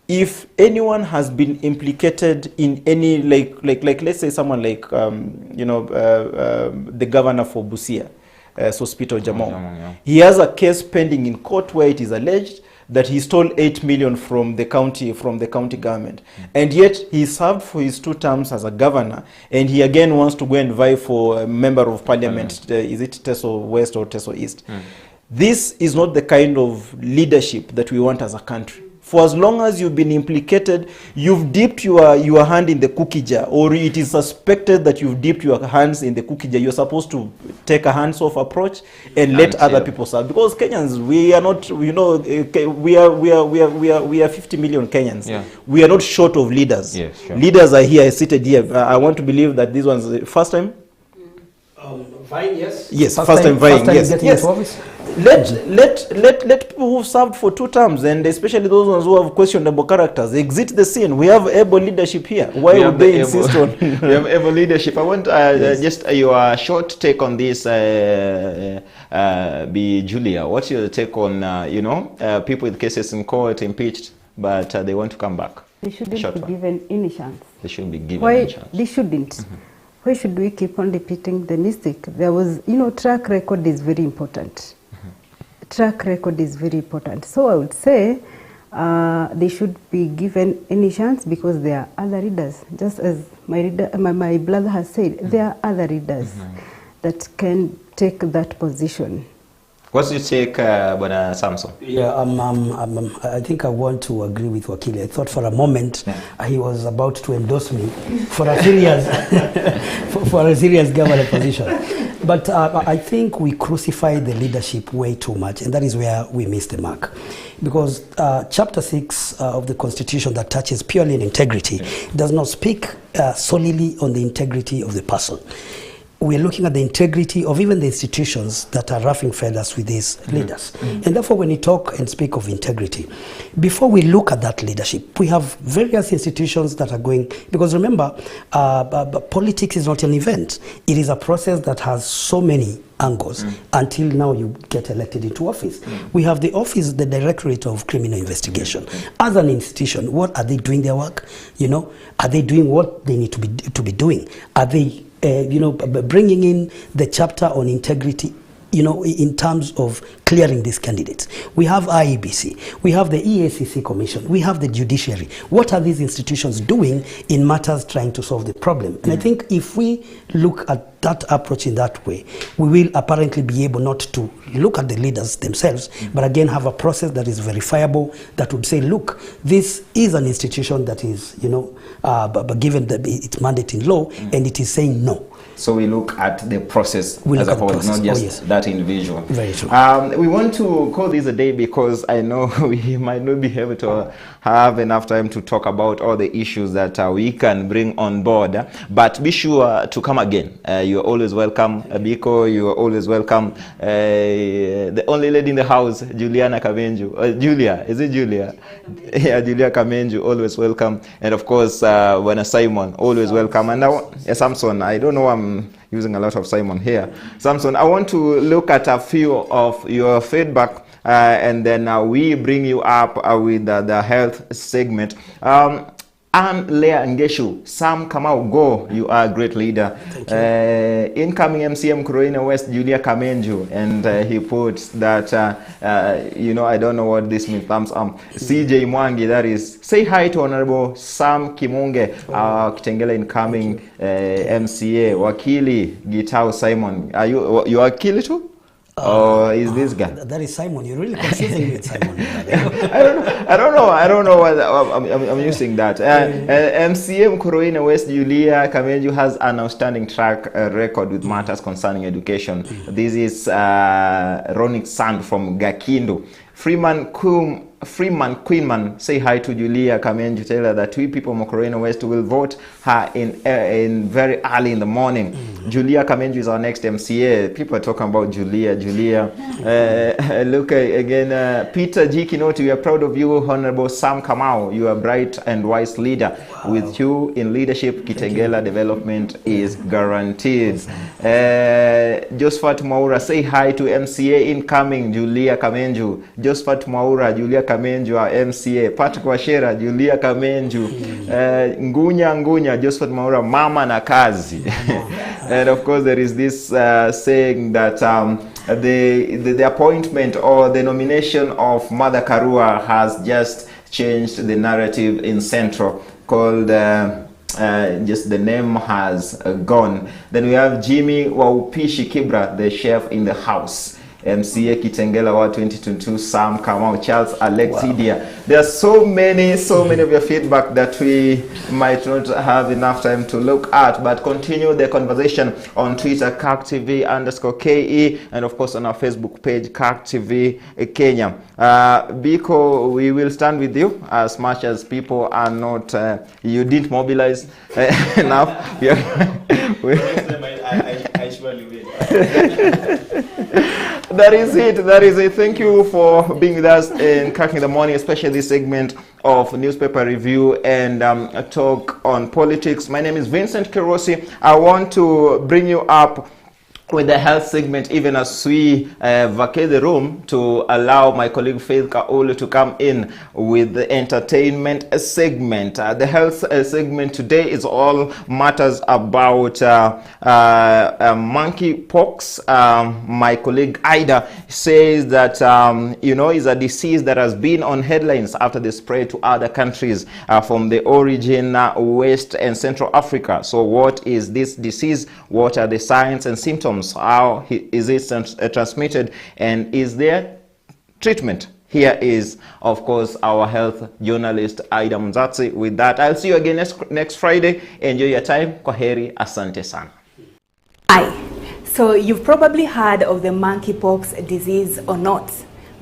if anyone has been implicated in any, like let's say someone like the governor for Busia, Sospito Jamong, he has a case pending in court where it is alleged that he stole 8 million from the county government, and yet he served for his 2 terms as a governor, and he again wants to go and vie for a member of parliament. Is it Teso West or Teso East? This is not the kind of leadership that we want as a country. For as long as you've been implicated, you've dipped your hand in the cookie jar, or it is suspected that you've dipped your hands in the cookie jar, you're supposed to take a hands-off approach and let other people serve. Because Kenyans, we are not, you know, we are 50 million Kenyans. Yeah. We are not short of leaders. Yes, sure. Leaders are here, seated here. I want to believe that this one's the first time. Vying, yes. Yes, first time vying. Yes, yes. Let people who've served for 2 terms, and especially those ones who have questionable characters, exit the scene. We have able leadership here. Why would they insist on? We have able leadership. I want just your short take on this. Be Julia, what's your take on you know, people with cases in court impeached, but they want to come back? They shouldn't be given any chance. They shouldn't be given Why any chance. they shouldn't? Why should we keep on repeating the mistake? There was, you know, track record is very important. Track record is very important. So I would say they should be given any chance because there are other leaders. Just as my brother has said, there are other leaders that can take that position. What's your take, Bwana Samson? Yeah, I think I want to agree with Wakili. I thought for a moment he was about to endorse me for a serious, for a serious government position. But I think we crucify the leadership way too much, and that is where we miss the mark. Because Chapter 6 of the Constitution that touches purely on integrity does not speak solely on the integrity of the person. We're looking at the integrity of even the institutions that are roughing feathers with these leaders. And therefore, when you talk and speak of integrity, before we look at that leadership, we have various institutions that are going, because remember, politics is not an event. It is a process that has so many angles until now you get elected into office. We have the office, the Directorate of Criminal Investigation. As an institution, what are they doing their work? You know, are they doing what they need to be doing? Are they bringing in the chapter on integrity, you know, in terms of clearing these candidates? We have IEBC, we have the EACC Commission, we have the judiciary. What are these institutions doing in matters trying to solve the problem? And I think if we look at that approach in that way, we will apparently be able not to look at the leaders themselves, but again have a process that is verifiable, that would say, look, this is an institution that is, you know, given its mandate in law, and it is saying no. So we look at the process as a whole, not just that individual. Very true. We want to call this a day because I know we might not be able to have enough time to talk about all the issues that we can bring on board. But be sure to come again. You're always welcome. Biko, you're always welcome. The only lady in the house, Juliana Kamenju. Julia, is it Julia? Yeah, Julia Kamenju, always welcome. And of course, Bwana Simon, always welcome. And Samson, I don't know, I'm using a lot of Simon here. Samson, I want to look at a few of your feedback and then we bring you up with the health segment. Leah Ngeshu, Sam Kamau, go, you are a great leader. Incoming MCM Kuroina West, Julia Kamenju, and he puts that, you know, I don't know what this means, thumbs up. CJ Mwangi, that is, say hi to Honorable Sam Kimunge, Kitengela incoming MCA, Wakili Gitao Simon. Are you Wakili too? Or is this guy? That is Simon. You're really confusing me with Simon. I don't know what I'm using that. MCM Kuroina West Julia Kamenju has an outstanding track record with matters concerning education. This is Ronick Sand from Gakindo. Freeman Queenman, say hi to Julia Kamenju. Tell her that we people of Mokoreno West will vote her in very early in the morning. Julia Kamenju is our next MCA. People are talking about Julia. Look again, Peter G. Kinoti, we are proud of you, Honorable Sam Kamau. You are a bright and wise leader. Wow. With you in leadership, Kitengela development is guaranteed. Josephat Maura, say hi to MCA incoming, Julia Kamenju. Josephat Maura, Julia Kamenju, our MCA. Patrick Washera, Julia Kamenju. Ngunya, Josephat Maura, Mama na kazi. And of course, there is this saying that the appointment or the nomination of Mother Karua has just changed the narrative in Central, called just the name has gone. Then we have Jimmy Waupishi Kibra, the chef in the house. MCA Kitengela wa 2022, Sam Kamau, Charles Alexidia. There are so many of your feedback that we might not have enough time to look at, but continue the conversation on Twitter, KarkTV_KE, and of course on our Facebook page, Kirk TV Kenya. Biko, we will stand with you as much as people are not, you didn't mobilize enough. I surely will. That is it. Thank you for being with us in Kirk in the Morning, especially this segment of newspaper review and a talk on politics. My name is Vincent Kirosi. I want to bring you up with the health segment, even as we vacate the room to allow my colleague Faith Kaulu to come in with the entertainment segment. The health segment today is all matters about monkeypox. My colleague Ida says that, is a disease that has been on headlines after the spread to other countries from the origin West and Central Africa. So what is this disease? What are the signs and symptoms? How is it transmitted, and is there treatment? Here is, of course, our health journalist Aida Mzatsi. With that, I'll see you again next Friday. Enjoy your time. Kwaheri, asante sana. Hi. So you've probably heard of the monkeypox disease or not,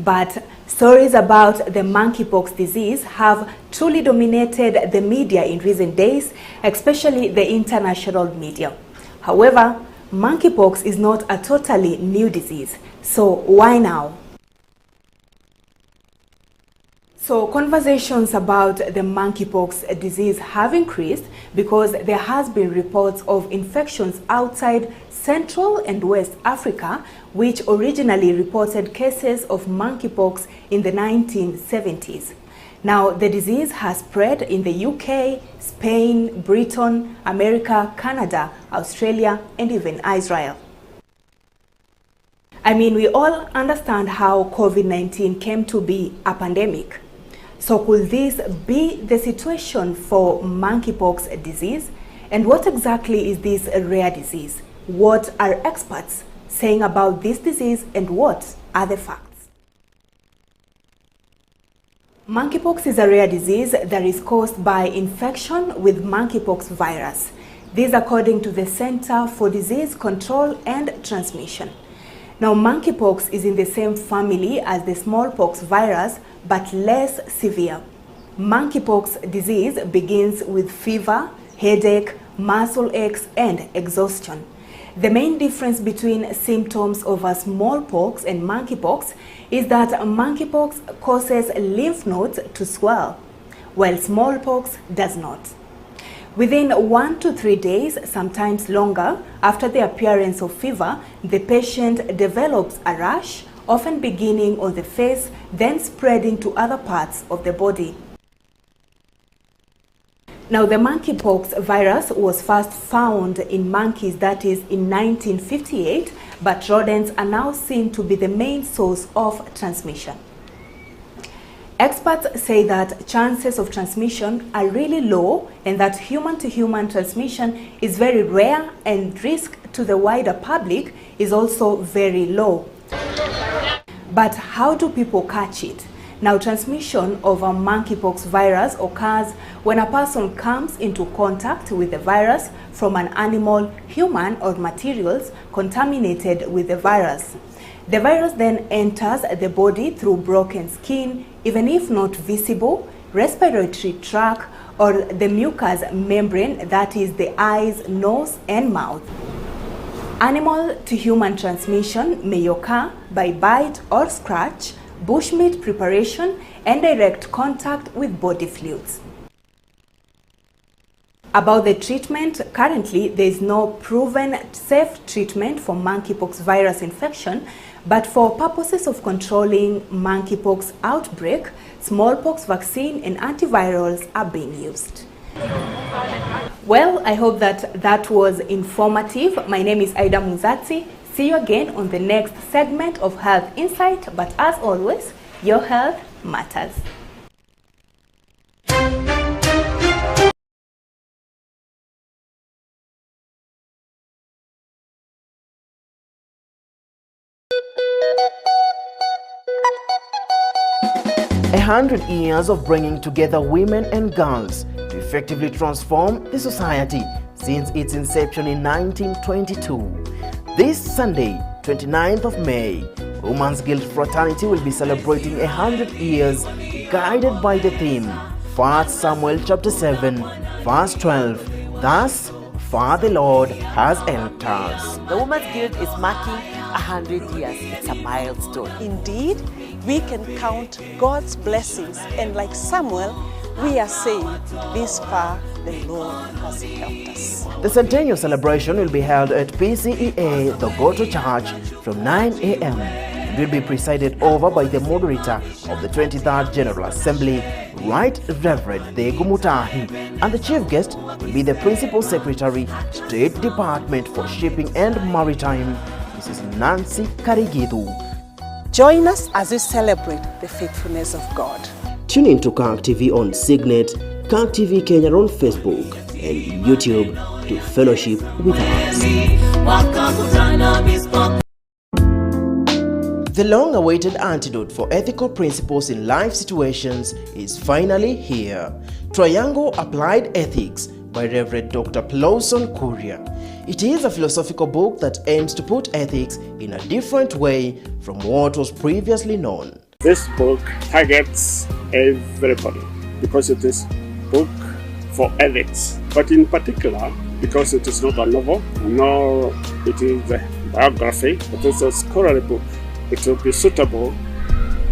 but stories about the monkeypox disease have truly dominated the media in recent days, especially the international media. However, monkeypox is not a totally new disease. So why now? So conversations about the monkeypox disease have increased because there has been reports of infections outside Central and West Africa, which originally reported cases of monkeypox in the 1970s. Now, the disease has spread in the UK, Spain, Britain, America, Canada, Australia, and even Israel. I mean, we all understand how COVID-19 came to be a pandemic. So could this be the situation for monkeypox disease? And what exactly is this rare disease? What are experts saying about this disease, and what are the facts? Monkeypox is a rare disease that is caused by infection with monkeypox virus. This according to the Center for Disease Control and Transmission. Now, monkeypox is in the same family as the smallpox virus, but less severe. Monkeypox disease begins with fever, headache, muscle aches, and exhaustion. The main difference between symptoms of a smallpox and monkeypox is that monkeypox causes lymph nodes to swell, while smallpox does not. Within 1 to 3 days, sometimes longer, after the appearance of fever, the patient develops a rash, often beginning on the face, then spreading to other parts of the body. Now, the monkeypox virus was first found in monkeys, that is in 1958, but rodents are now seen to be the main source of transmission. Experts say that chances of transmission are really low and that human-to-human transmission is very rare, and risk to the wider public is also very low. But how do people catch it? Now, transmission of a monkeypox virus occurs when a person comes into contact with the virus from an animal, human, or materials contaminated with the virus. The virus then enters the body through broken skin, even if not visible, respiratory tract, or the mucous membrane, that is the eyes, nose, and mouth. Animal to human transmission may occur by bite or scratch, bushmeat preparation, and direct contact with body fluids. About the treatment, currently there is no proven safe treatment for monkeypox virus infection, but for purposes of controlling monkeypox outbreak, smallpox vaccine and antivirals are being used. Well, I hope that was informative. My name is Aida Muzatsi. See you again on the next segment of Health Insight, but as always, your health matters. 100 years of bringing together women and girls to effectively transform the society since its inception in 1922. This Sunday, 29th of May, Women's Guild Fraternity will be celebrating 100 years, guided by the theme 1 Samuel chapter 7, verse 12. Thus far the Lord has helped us. The Women's Guild is marking 100 years. It's a milestone. Indeed, we can count God's blessings, and like Samuel, we are saying, this far the Lord has helped us. The centennial celebration will be held at PCEA, the Goto Church, from 9 a.m. and will be presided over by the moderator of the 23rd General Assembly, Right Reverend Thegu Mutahi, and the chief guest will be the Principal Secretary, State Department for Shipping and Maritime, Mrs. Nancy Karigidu. Join us as we celebrate the faithfulness of God. Tune in to Kirk TV on Signet, Kirk TV Kenya on Facebook and YouTube to fellowship with us. The long-awaited antidote for ethical principles in life situations is finally here. Triangle Applied Ethics by Reverend Dr. Plawson Kuria. It is a philosophical book that aims to put ethics in a different way from what was previously known. This book targets everybody because it is a book for ethics, but in particular because it is not a novel, nor it is a biography, but it's a scholarly book. It will be suitable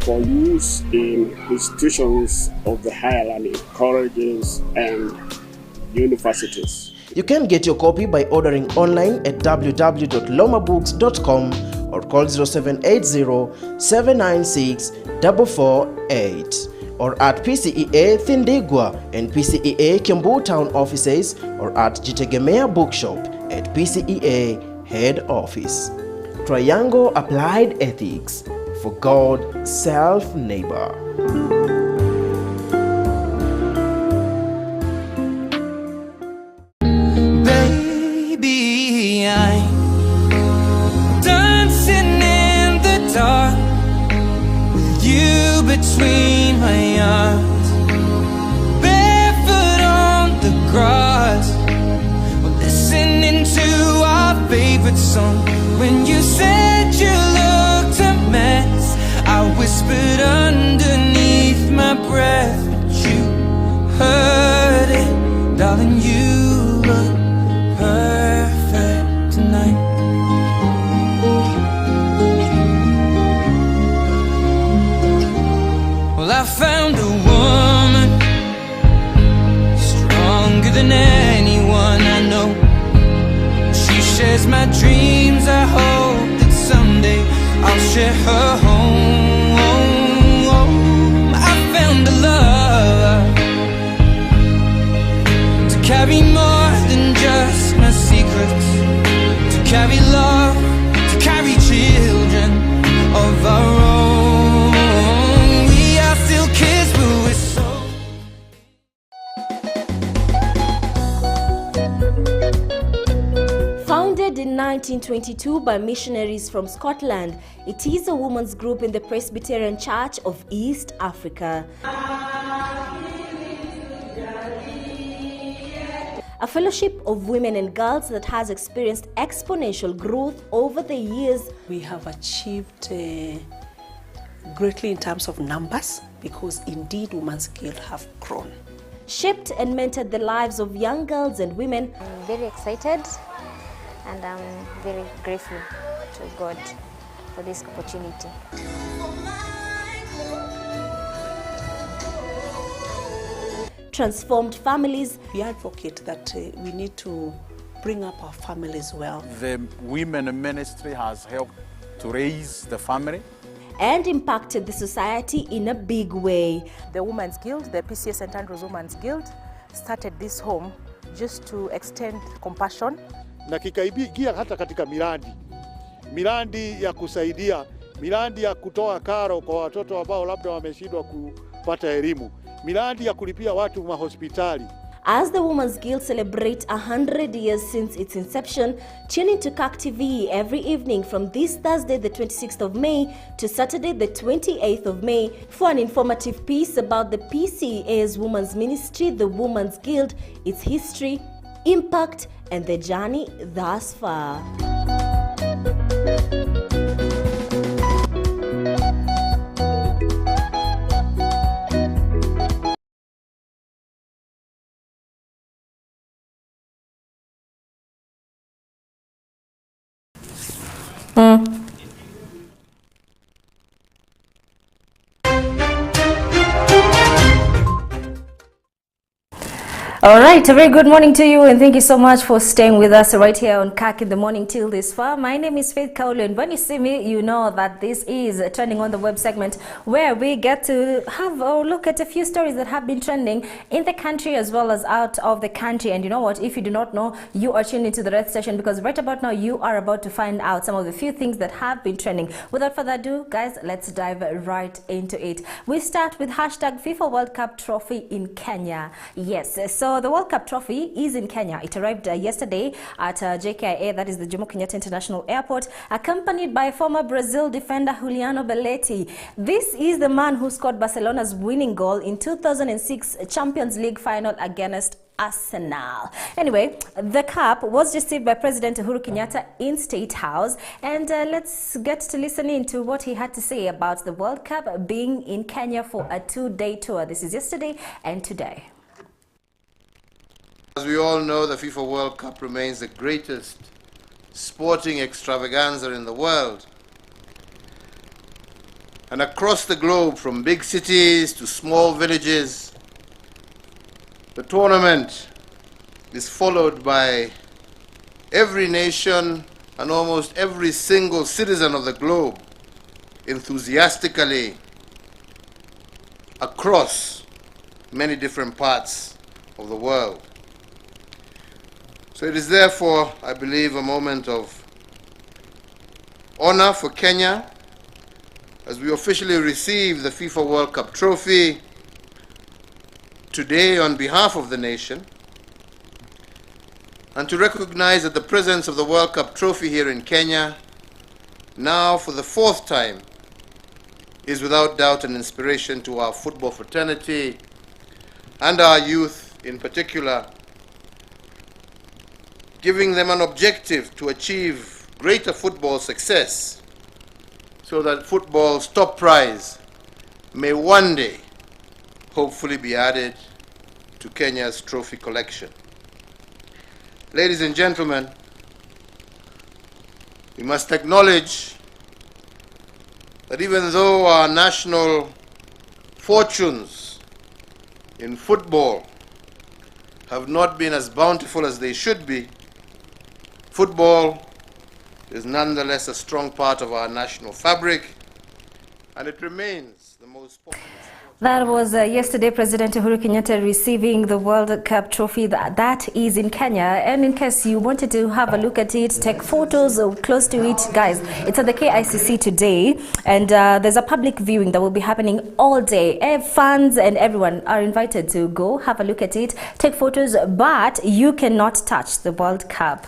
for use in institutions of the higher learning, colleges and universities. You can get your copy by ordering online at www.lomabooks.com or call 0780-796-448 or at PCEA Thindigwa and PCEA Kiambu Town offices or at Jitegemea Bookshop at PCEA Head Office. Triangle Applied Ethics for God, Self, Neighbor. Between my arms, barefoot on the grass, listening to our favorite song. When you said you looked a mess, I whispered underneath my breath, but you heard it, darling. You look perfect tonight. I found a woman stronger than anyone I know. She shares my dreams. I hope that someday I'll share her home. I found a love to carry more than just my secrets, to carry love, to carry children of our own. Founded in 1922 by missionaries from Scotland, it is a women's group in the Presbyterian Church of East Africa. A fellowship of women and girls that has experienced exponential growth over the years. We have achieved greatly in terms of numbers because indeed Women's Guild have grown. Shaped and mentored the lives of young girls and women. I'm very excited and I'm very grateful to God for this opportunity. Transformed families. We advocate that we need to bring up our families well. The women ministry has helped to raise the family and impacted the society in a big way. The Women's Guild, the PCA St. Andrews Women's Guild, started this home just to extend compassion. Na kikaibigia hata katika miradi ya kusaidia, miradi ya kutoa karo kwa watoto ambao labda wameshindwa kupata elimu, miradi ya kulipia watu mahospitali. As the Women's Guild celebrates 100 years since its inception, tune in to Kirk TV every evening from this Thursday the 26th of May to Saturday the 28th of May for an informative piece about the PCA's Women's Ministry, the Women's Guild, its history, impact, and the journey thus far. All right, a very good morning to you, and thank you so much for staying with us right here on Kirk in the Morning till this far. My name is Faith Kaulu, and when you see me, you know that this is a Trending on the Web segment where we get to have a look at a few stories that have been trending in the country as well as out of the country. And you know what? If you do not know, you are tuned into the right station, because right about now you are about to find out some of the few things that have been trending. Without further ado, guys, let's dive right into it. We start with hashtag FIFA World Cup trophy in Kenya. Yes, so the World Cup trophy is in Kenya. It arrived yesterday at JKIA, that is the Jomo Kenyatta International Airport, accompanied by former Brazil defender Juliano Belletti. This is the man who scored Barcelona's winning goal in 2006 Champions League final against Arsenal. Anyway, the cup was received by President Uhuru Kenyatta in State House, and let's get to listen in to what he had to say about the World Cup being in Kenya for a 2-day tour. This is yesterday and today. As we all know, the FIFA World Cup remains the greatest sporting extravaganza in the world. And across the globe, from big cities to small villages, the tournament is followed by every nation and almost every single citizen of the globe enthusiastically across many different parts of the world. So it is therefore, I believe, a moment of honor for Kenya as we officially receive the FIFA World Cup trophy today on behalf of the nation, and to recognize that the presence of the World Cup trophy here in Kenya, now for the 4th time, is without doubt an inspiration to our football fraternity and our youth in particular, giving them an objective to achieve greater football success so that football's top prize may one day hopefully be added to Kenya's trophy collection. Ladies and gentlemen, we must acknowledge that even though our national fortunes in football have not been as bountiful as they should be, football is nonetheless a strong part of our national fabric, and it remains the most popular. That was yesterday President Uhuru Kenyatta receiving the World Cup trophy that is in Kenya. And in case you wanted to have a look at it, take photos close to it, guys, it's at the KICC today, and there's a public viewing that will be happening all day. Fans and everyone are invited to go have a look at it, take photos, but you cannot touch the World Cup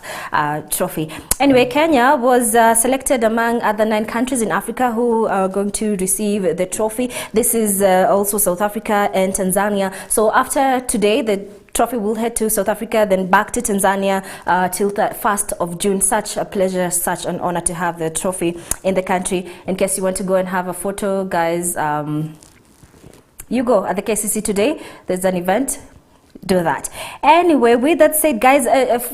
trophy. Anyway, Kenya was selected among other 9 countries in Africa who are going to receive the trophy. This is also South Africa and Tanzania. So after today, the trophy will head to South Africa, then back to Tanzania till the 1st of June. Such a pleasure, such an honor to have the trophy in the country. In case you want to go and have a photo, guys, you go at the KCC today. There's an event. Do that. Anyway, with that said, guys,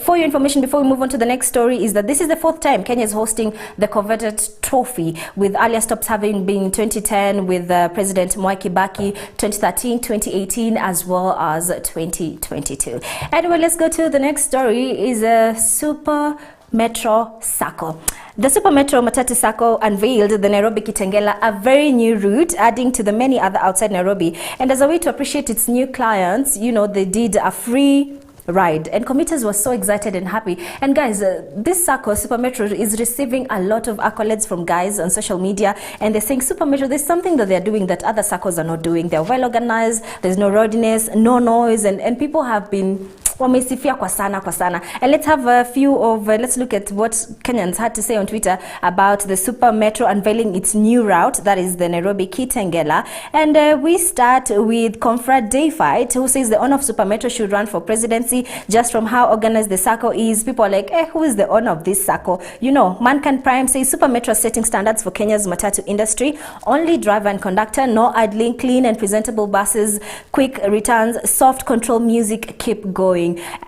for your information before we move on to the next story, is that this is the 4th time Kenya is hosting the coveted trophy, with earlier stops having been 2010 with President Mwai Kibaki, 2013, 2018, as well as 2022. Anyway, let's go to the next story. Is a Super Metro Sacco. The Super Metro Matatu Sacco unveiled the Nairobi Kitengela, a very new route, adding to the many other outside Nairobi. And as a way to appreciate its new clients, you know, they did a free ride, and commuters were so excited and happy. And guys, this Sacco, Super Metro, is receiving a lot of accolades from guys on social media, and they're saying Super Metro, there's something that they're doing that other Saccos are not doing. They're well organized, there's no rowdiness, no noise, and people have been wamesifia kwa sana. And let's have a few of let's look at what Kenyans had to say on Twitter about the Super Metro unveiling its new route, that is the Nairobi Kitengela. And we start with Confrad Dayfight, who says the owner of Super Metro should run for presidency. Just from how organized the Sacco is, people are like, who is the owner of this Sacco? You know, Mankind Prime says Super Metro is setting standards for Kenya's matatu industry. Only driver and conductor, no idling, clean and presentable buses, quick returns, soft control music, keep going.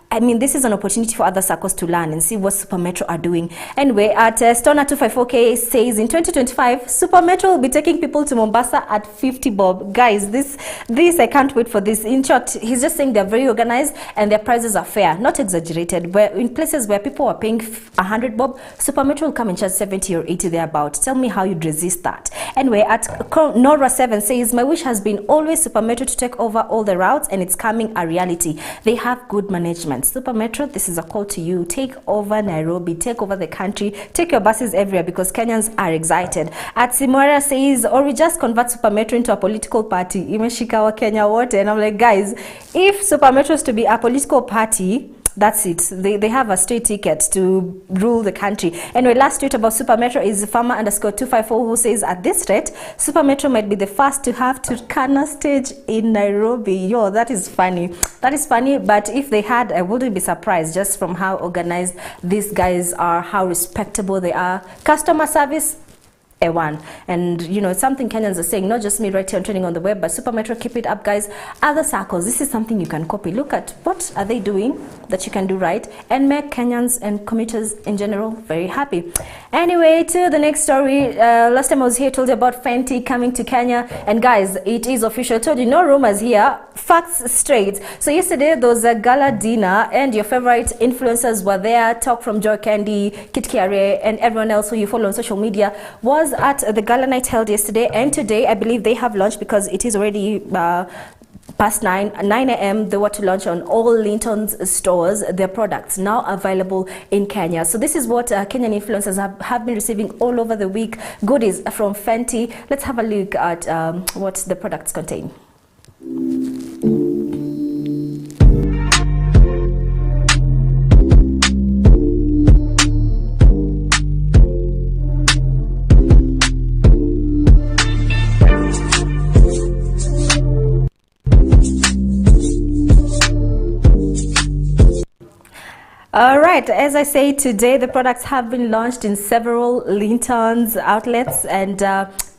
I mean, this is an opportunity for other Saccos to learn and see what Super Metro are doing. Anyway, at Stoner 254K says in 2025, Super Metro will be taking people to Mombasa at 50 bob. Guys, this I can't wait for this. In short, he's just saying they're very organized and their prices are fair, not exaggerated. Where in places where people are paying 100 bob, Super Metro will come and charge 70 or 80 thereabout. Tell me how you'd resist that. Anyway, at Nora7 says, my wish has been always Super Metro to take over all the routes, and it's coming a reality. They have good management. Super Metro, this is a call to you. Take over Nairobi, take over the country, take your buses everywhere, because Kenyans are excited. At Simora says, or we just convert Super Metro into a political party. Imeshika wa Kenya wote. And I'm like, guys, if Super Metro is to be a political party, that's it. They have a straight ticket to rule the country. Anyway, last tweet about Super Metro is farmer_254, who says, at this rate, Super Metro might be the first to have Turkana stage in Nairobi. Yo, that is funny. That is funny, but if they had, I wouldn't be surprised, just from how organized these guys are, how respectable they are. Customer service, A1. And you know, it's something Kenyans are saying, not just me right here on Trending on the Web, but Super Metro, keep it up, guys. Other Saccos, this is something you can copy. Look at what are they doing that you can do right, and make Kenyans and commuters in general very happy. Anyway, to the next story. Last time I was here, I told you about Fenty coming to Kenya, and guys, it is official. I told you, no rumors here, facts straight. So yesterday there was a gala dinner, and your favorite influencers were there. Talk from Joy Candy, Kit Kiare, and everyone else who you follow on social media was at the gala night held yesterday. And today I believe they have launched, because it is already past 9 a.m. They were to launch on all Linton's stores their products now available in Kenya. So this is what Kenyan influencers have been receiving all over the week, goodies from Fenty. Let's have a look at what the products contain. All right, as I say, today the products have been launched in several Linton's outlets, and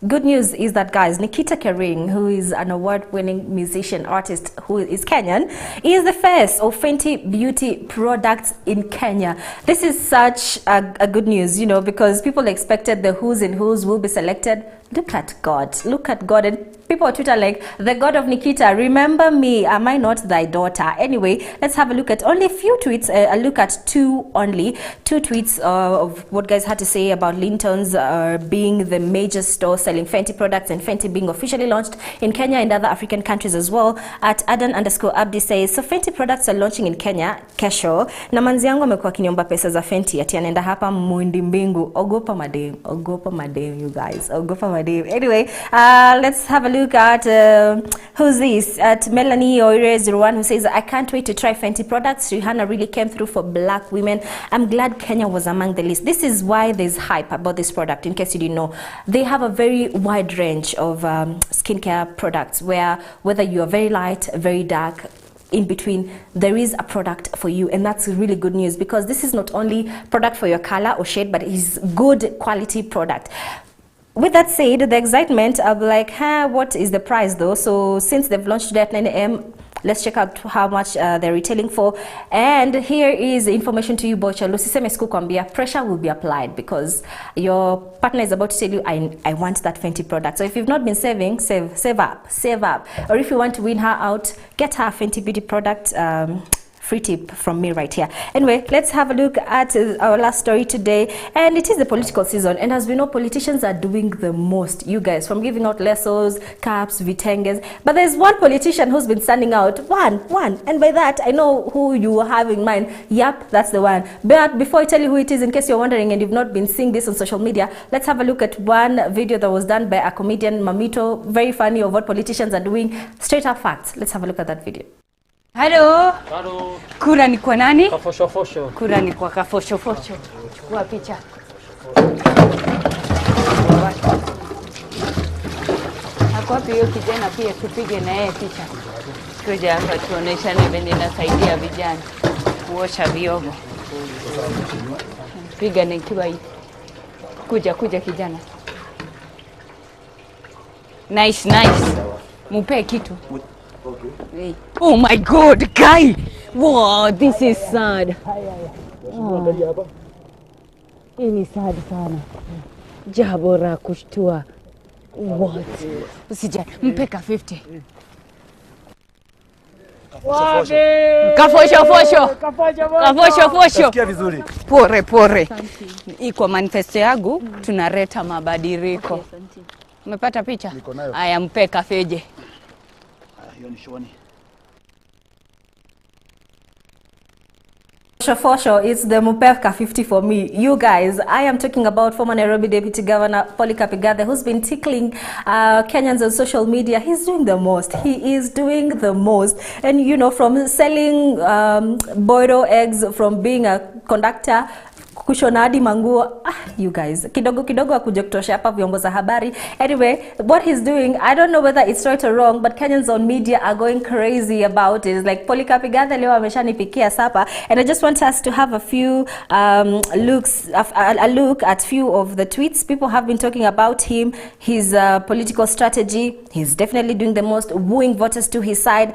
good news is that, guys, Nikita Kering, who is an award-winning musician artist who is Kenyan, is the face of Fenty beauty products in Kenya. This is such a good news, you know, because people expected the who's and who's will be selected. Look at God, and people on Twitter like, the God of Nikita, remember me, am I not thy daughter? Anyway, let's have a look at only a few tweets, a look at two tweets of what guys had to say about Linton's being the major store selling Fenty products, and Fenty being officially launched in Kenya and other African countries as well. At Adan_Abdi says, so Fenty products are launching in Kenya kesho, na manzi yangu amekuwa kiniomba pesa za Fenty, ati anaenda hapa Muindi Mbingu. Ogopa madem, you guys, ogopa madem. Anyway, let's have a look at who's this. At Melanie Oire01, who says, I can't wait to try Fenty products. Rihanna really came through for black women. I'm glad Kenya was among the list. This is why there's hype about this product. In case you didn't know, they have a very wide range of skincare products, where whether you are very light, very dark, in between, there is a product for you, and that's really good news, because this is not only product for your color or shade, but it's good quality product. With that said, the excitement, I'll be like, what is the price though? So since they've launched today at 9 a.m., let's check out how much they're retailing for. And here is the information to you, Bocha. Lusiseme siku kwambia, pressure will be applied, because your partner is about to tell you, I want that Fenty product. So if you've not been saving, save up. Or if you want to win her out, get her Fenty beauty product free tip from me right here. Anyway, let's have a look at our last story today, and it is the political season, and as we know, politicians are doing the most, you guys, from giving out lesos, caps, vitenges, but there's one politician who's been standing out, one, and by that I know who you have in mind. Yep, that's the one. But before I tell you who it is, in case you're wondering and you've not been seeing this on social media, let's have a look at one video that was done by a comedian, Mamito, very funny, of what politicians are doing, straight up facts. Let's have a look at that video. Halo. Halo. Kura ni kwa nani? Kafosho. Kura ni kwa kafosho. Chukua picha. Hakuwapi hiyo kijana pia tupige na yeye picha. Kuja hapa tuoneshane venye nasaidia vijana kuosha vyombo. Piga nikiwa hivi. Kuja kijana. Nice. Mupe kitu. Okay. Oh my God, guy! Wow, this is sad. Hii ni sad sana. Jambo la kushtua. What? Usijali, mpeka 50. Kafosho. Nasikia vizuri. Pore. Iko manifesto yangu, tunaleta mabadiliko. Umepata picha? Aya, mpeka feje. Hiyo ni shoni. Fosho, it's the Mupevka 50 for me. You guys, I am talking about former Nairobi Deputy Governor Polycarp Igathe, who's been tickling Kenyans on social media. He's doing the most. He is doing the most. And you know, from selling boiled eggs, from being a conductor, kushona hadi manguo, you guys, kidogo akuja kutosha hapa vyombo za habari. Anyway, what he's doing, I don't know whether it's right or wrong, but Kenyans on media are going crazy about it. It's like Polycarp Igathe leo ameshanipikia sapa, and I just want us to have a few a look at few of the tweets. People have been talking about him, his political strategy. He's definitely doing the most, wooing voters to his side.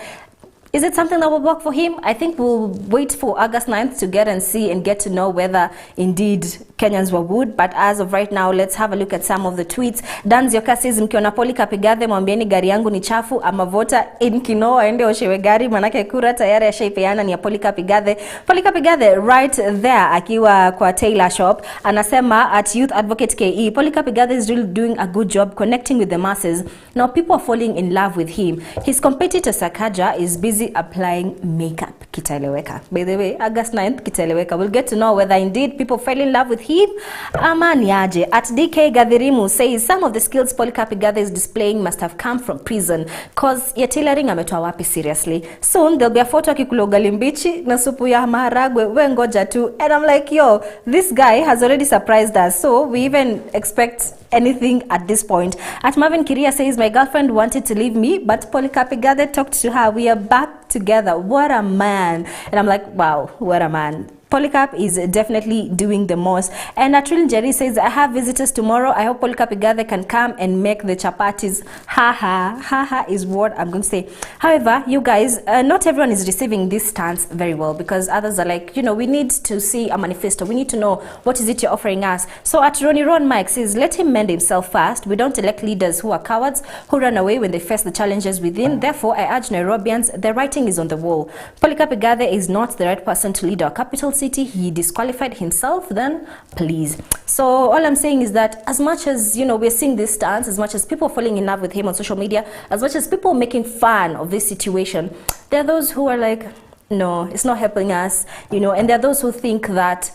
Is it something that will work for him? I think we'll wait for August 9th to get and see and get to know whether indeed Kenyans were wooed. But as of right now, let's have a look at some of the tweets. Dan Zioka says, mkiona Polycarp Igathe mwambieni gari yangu ni chafu, ama vota in Kino aende oshewe gari, manake kura tayari ashaipeana ni ya Polycarp Igathe. Polycarp Igathe right there akiwa kwa tailor shop anasema at Youth Advocate KE, Polycarp Igathe is really doing a good job connecting with the masses. Now people are falling in love with him. His competitor Sakaja is busy applying makeup. Kitaeleweka. By the way, August 9th, kitaeleweka. We'll get to know whether indeed people fell in love with him. Ama niaje. At DK Gadhirimu says some of the skills Polycarp Igathe is displaying must have come from prison. Cause ya tailoring ametoa wapi seriously. Soon there'll be a photo akikula ugali mbichi na supu ya maharagwe. We ngoja tu. And I'm like, yo, this guy has already surprised us. So we even expect anything at this point. At Marvin Kiria says, my girlfriend wanted to leave me, but Polycarp Igathe talked to her. We are back together. What a man. And I'm like, wow, what a man. Polycarp is definitely doing the most. And Atril Jerry says, I have visitors tomorrow. I hope Polycarp Igathe can come and make the chapatis. Ha is what I'm going to say. However, you guys, not everyone is receiving this stance very well, because others are like, you know, we need to see a manifesto. We need to know what is it you're offering us. So at Ron Mike says, let him mend himself first. We don't elect leaders who are cowards, who run away when they face the challenges within. Therefore, I urge Nairobians, the writing is on the wall. Polycarp Igathe is not the right person to lead our capital city. He disqualified himself, then please. So all I'm saying is that as much as, you know, we're seeing this stance, as much as people falling in love with him on social media, as much as people making fun of this situation, there are those who are like, no, it's not helping us, you know, and there are those who think that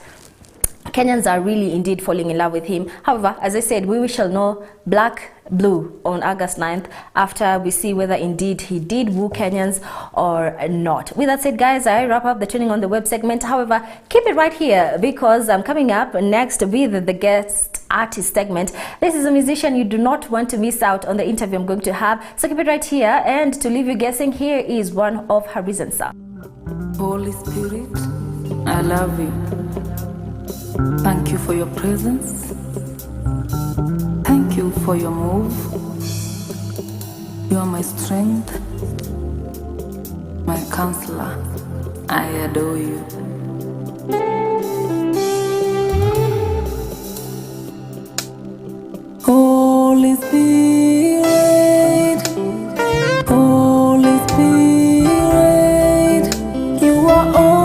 Kenyans are really indeed falling in love with him. However, as I said, we shall know blue on August 9th after we see whether indeed he did woo Kenyans or not. With that said, guys, I wrap up the Tuning on the Web segment. However, keep it right here, because I'm coming up next with the guest artist segment. This is a musician you do not want to miss out on the interview I'm going to have. So keep it right here, and to leave you guessing, here is one of her recent songs. Holy Spirit, I love you. Thank you for your presence. Thank you for your move. You are my strength, my counselor. I adore you. Holy Spirit, Holy Spirit, you are all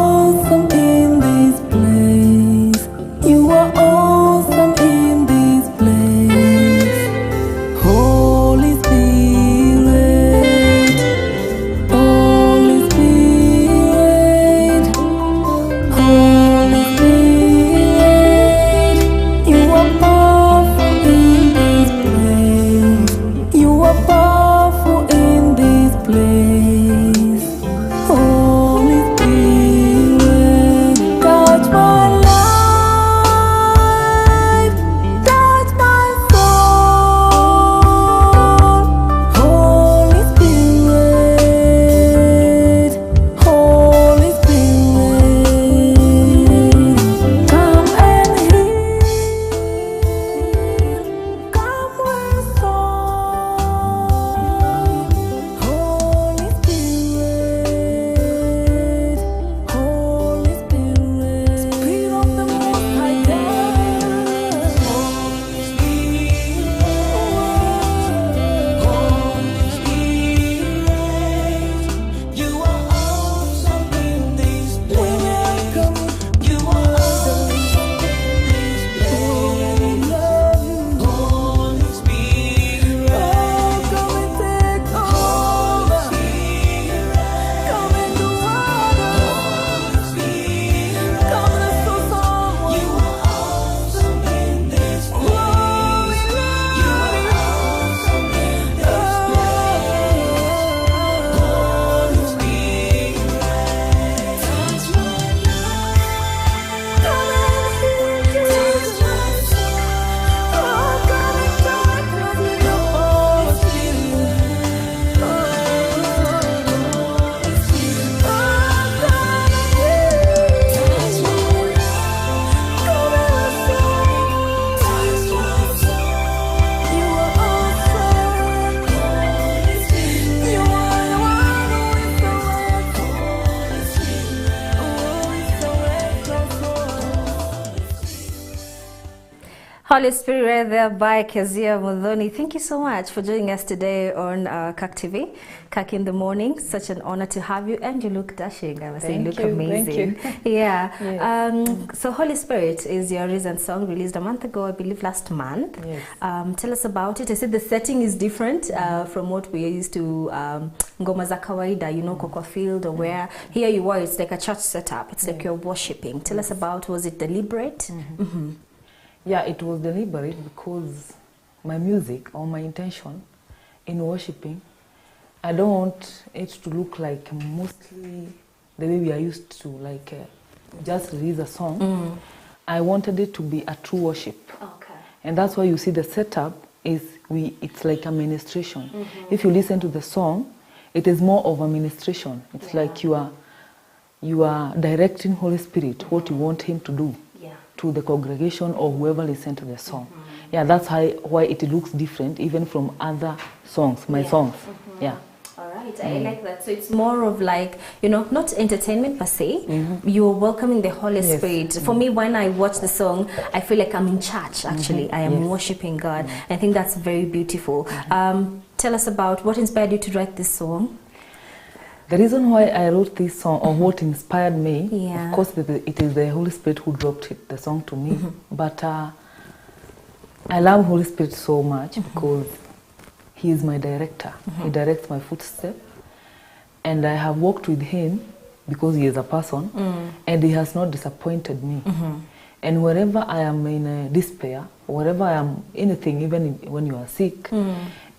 Holy Spirit right there by Kezia Modhoni. Thank you so much for joining us today on Kirk TV. Kirk in the morning. Such an honor to have you, and you look dashing. I must say, you look amazing. Thank you. Yeah. Yes. So Holy Spirit is your recent song released a month ago, I believe last month. Yes. Tell us about it. I said the setting is different from what we used to ngoma za kawaida, you know, kwa field or where. Here you are, it's like a church setup. It's like you're worshipping. Tell us about, was it deliberate? Yeah, it was deliberate because my music or my intention in worshiping, I don't want it to look like mostly the way we are used to, like just release a song. I wanted it to be a true worship. Okay. And that's why you see the setup is it's like a ministration. If you listen to the song, it is more of a ministration. It's like you are directing Holy Spirit what you want him to do to the congregation or whoever listens to the song. Yeah, that's why it looks different even from other songs, my songs. Yeah. All right, I like that. So it's more of like, you know, not entertainment per se. You're welcoming the Holy Spirit. For me, when I watch the song, I feel like I'm in church, actually. I am worshiping God. I think that's very beautiful. Tell us about what inspired you to write this song. The reason why I wrote this song, or what inspired me, of course, it is the Holy Spirit who dropped the song to me. But I love Holy Spirit so much because he is my director. He directs my footsteps. And I have walked with him because he is a person, and he has not disappointed me. And wherever I am in despair, wherever I am anything, even when you are sick,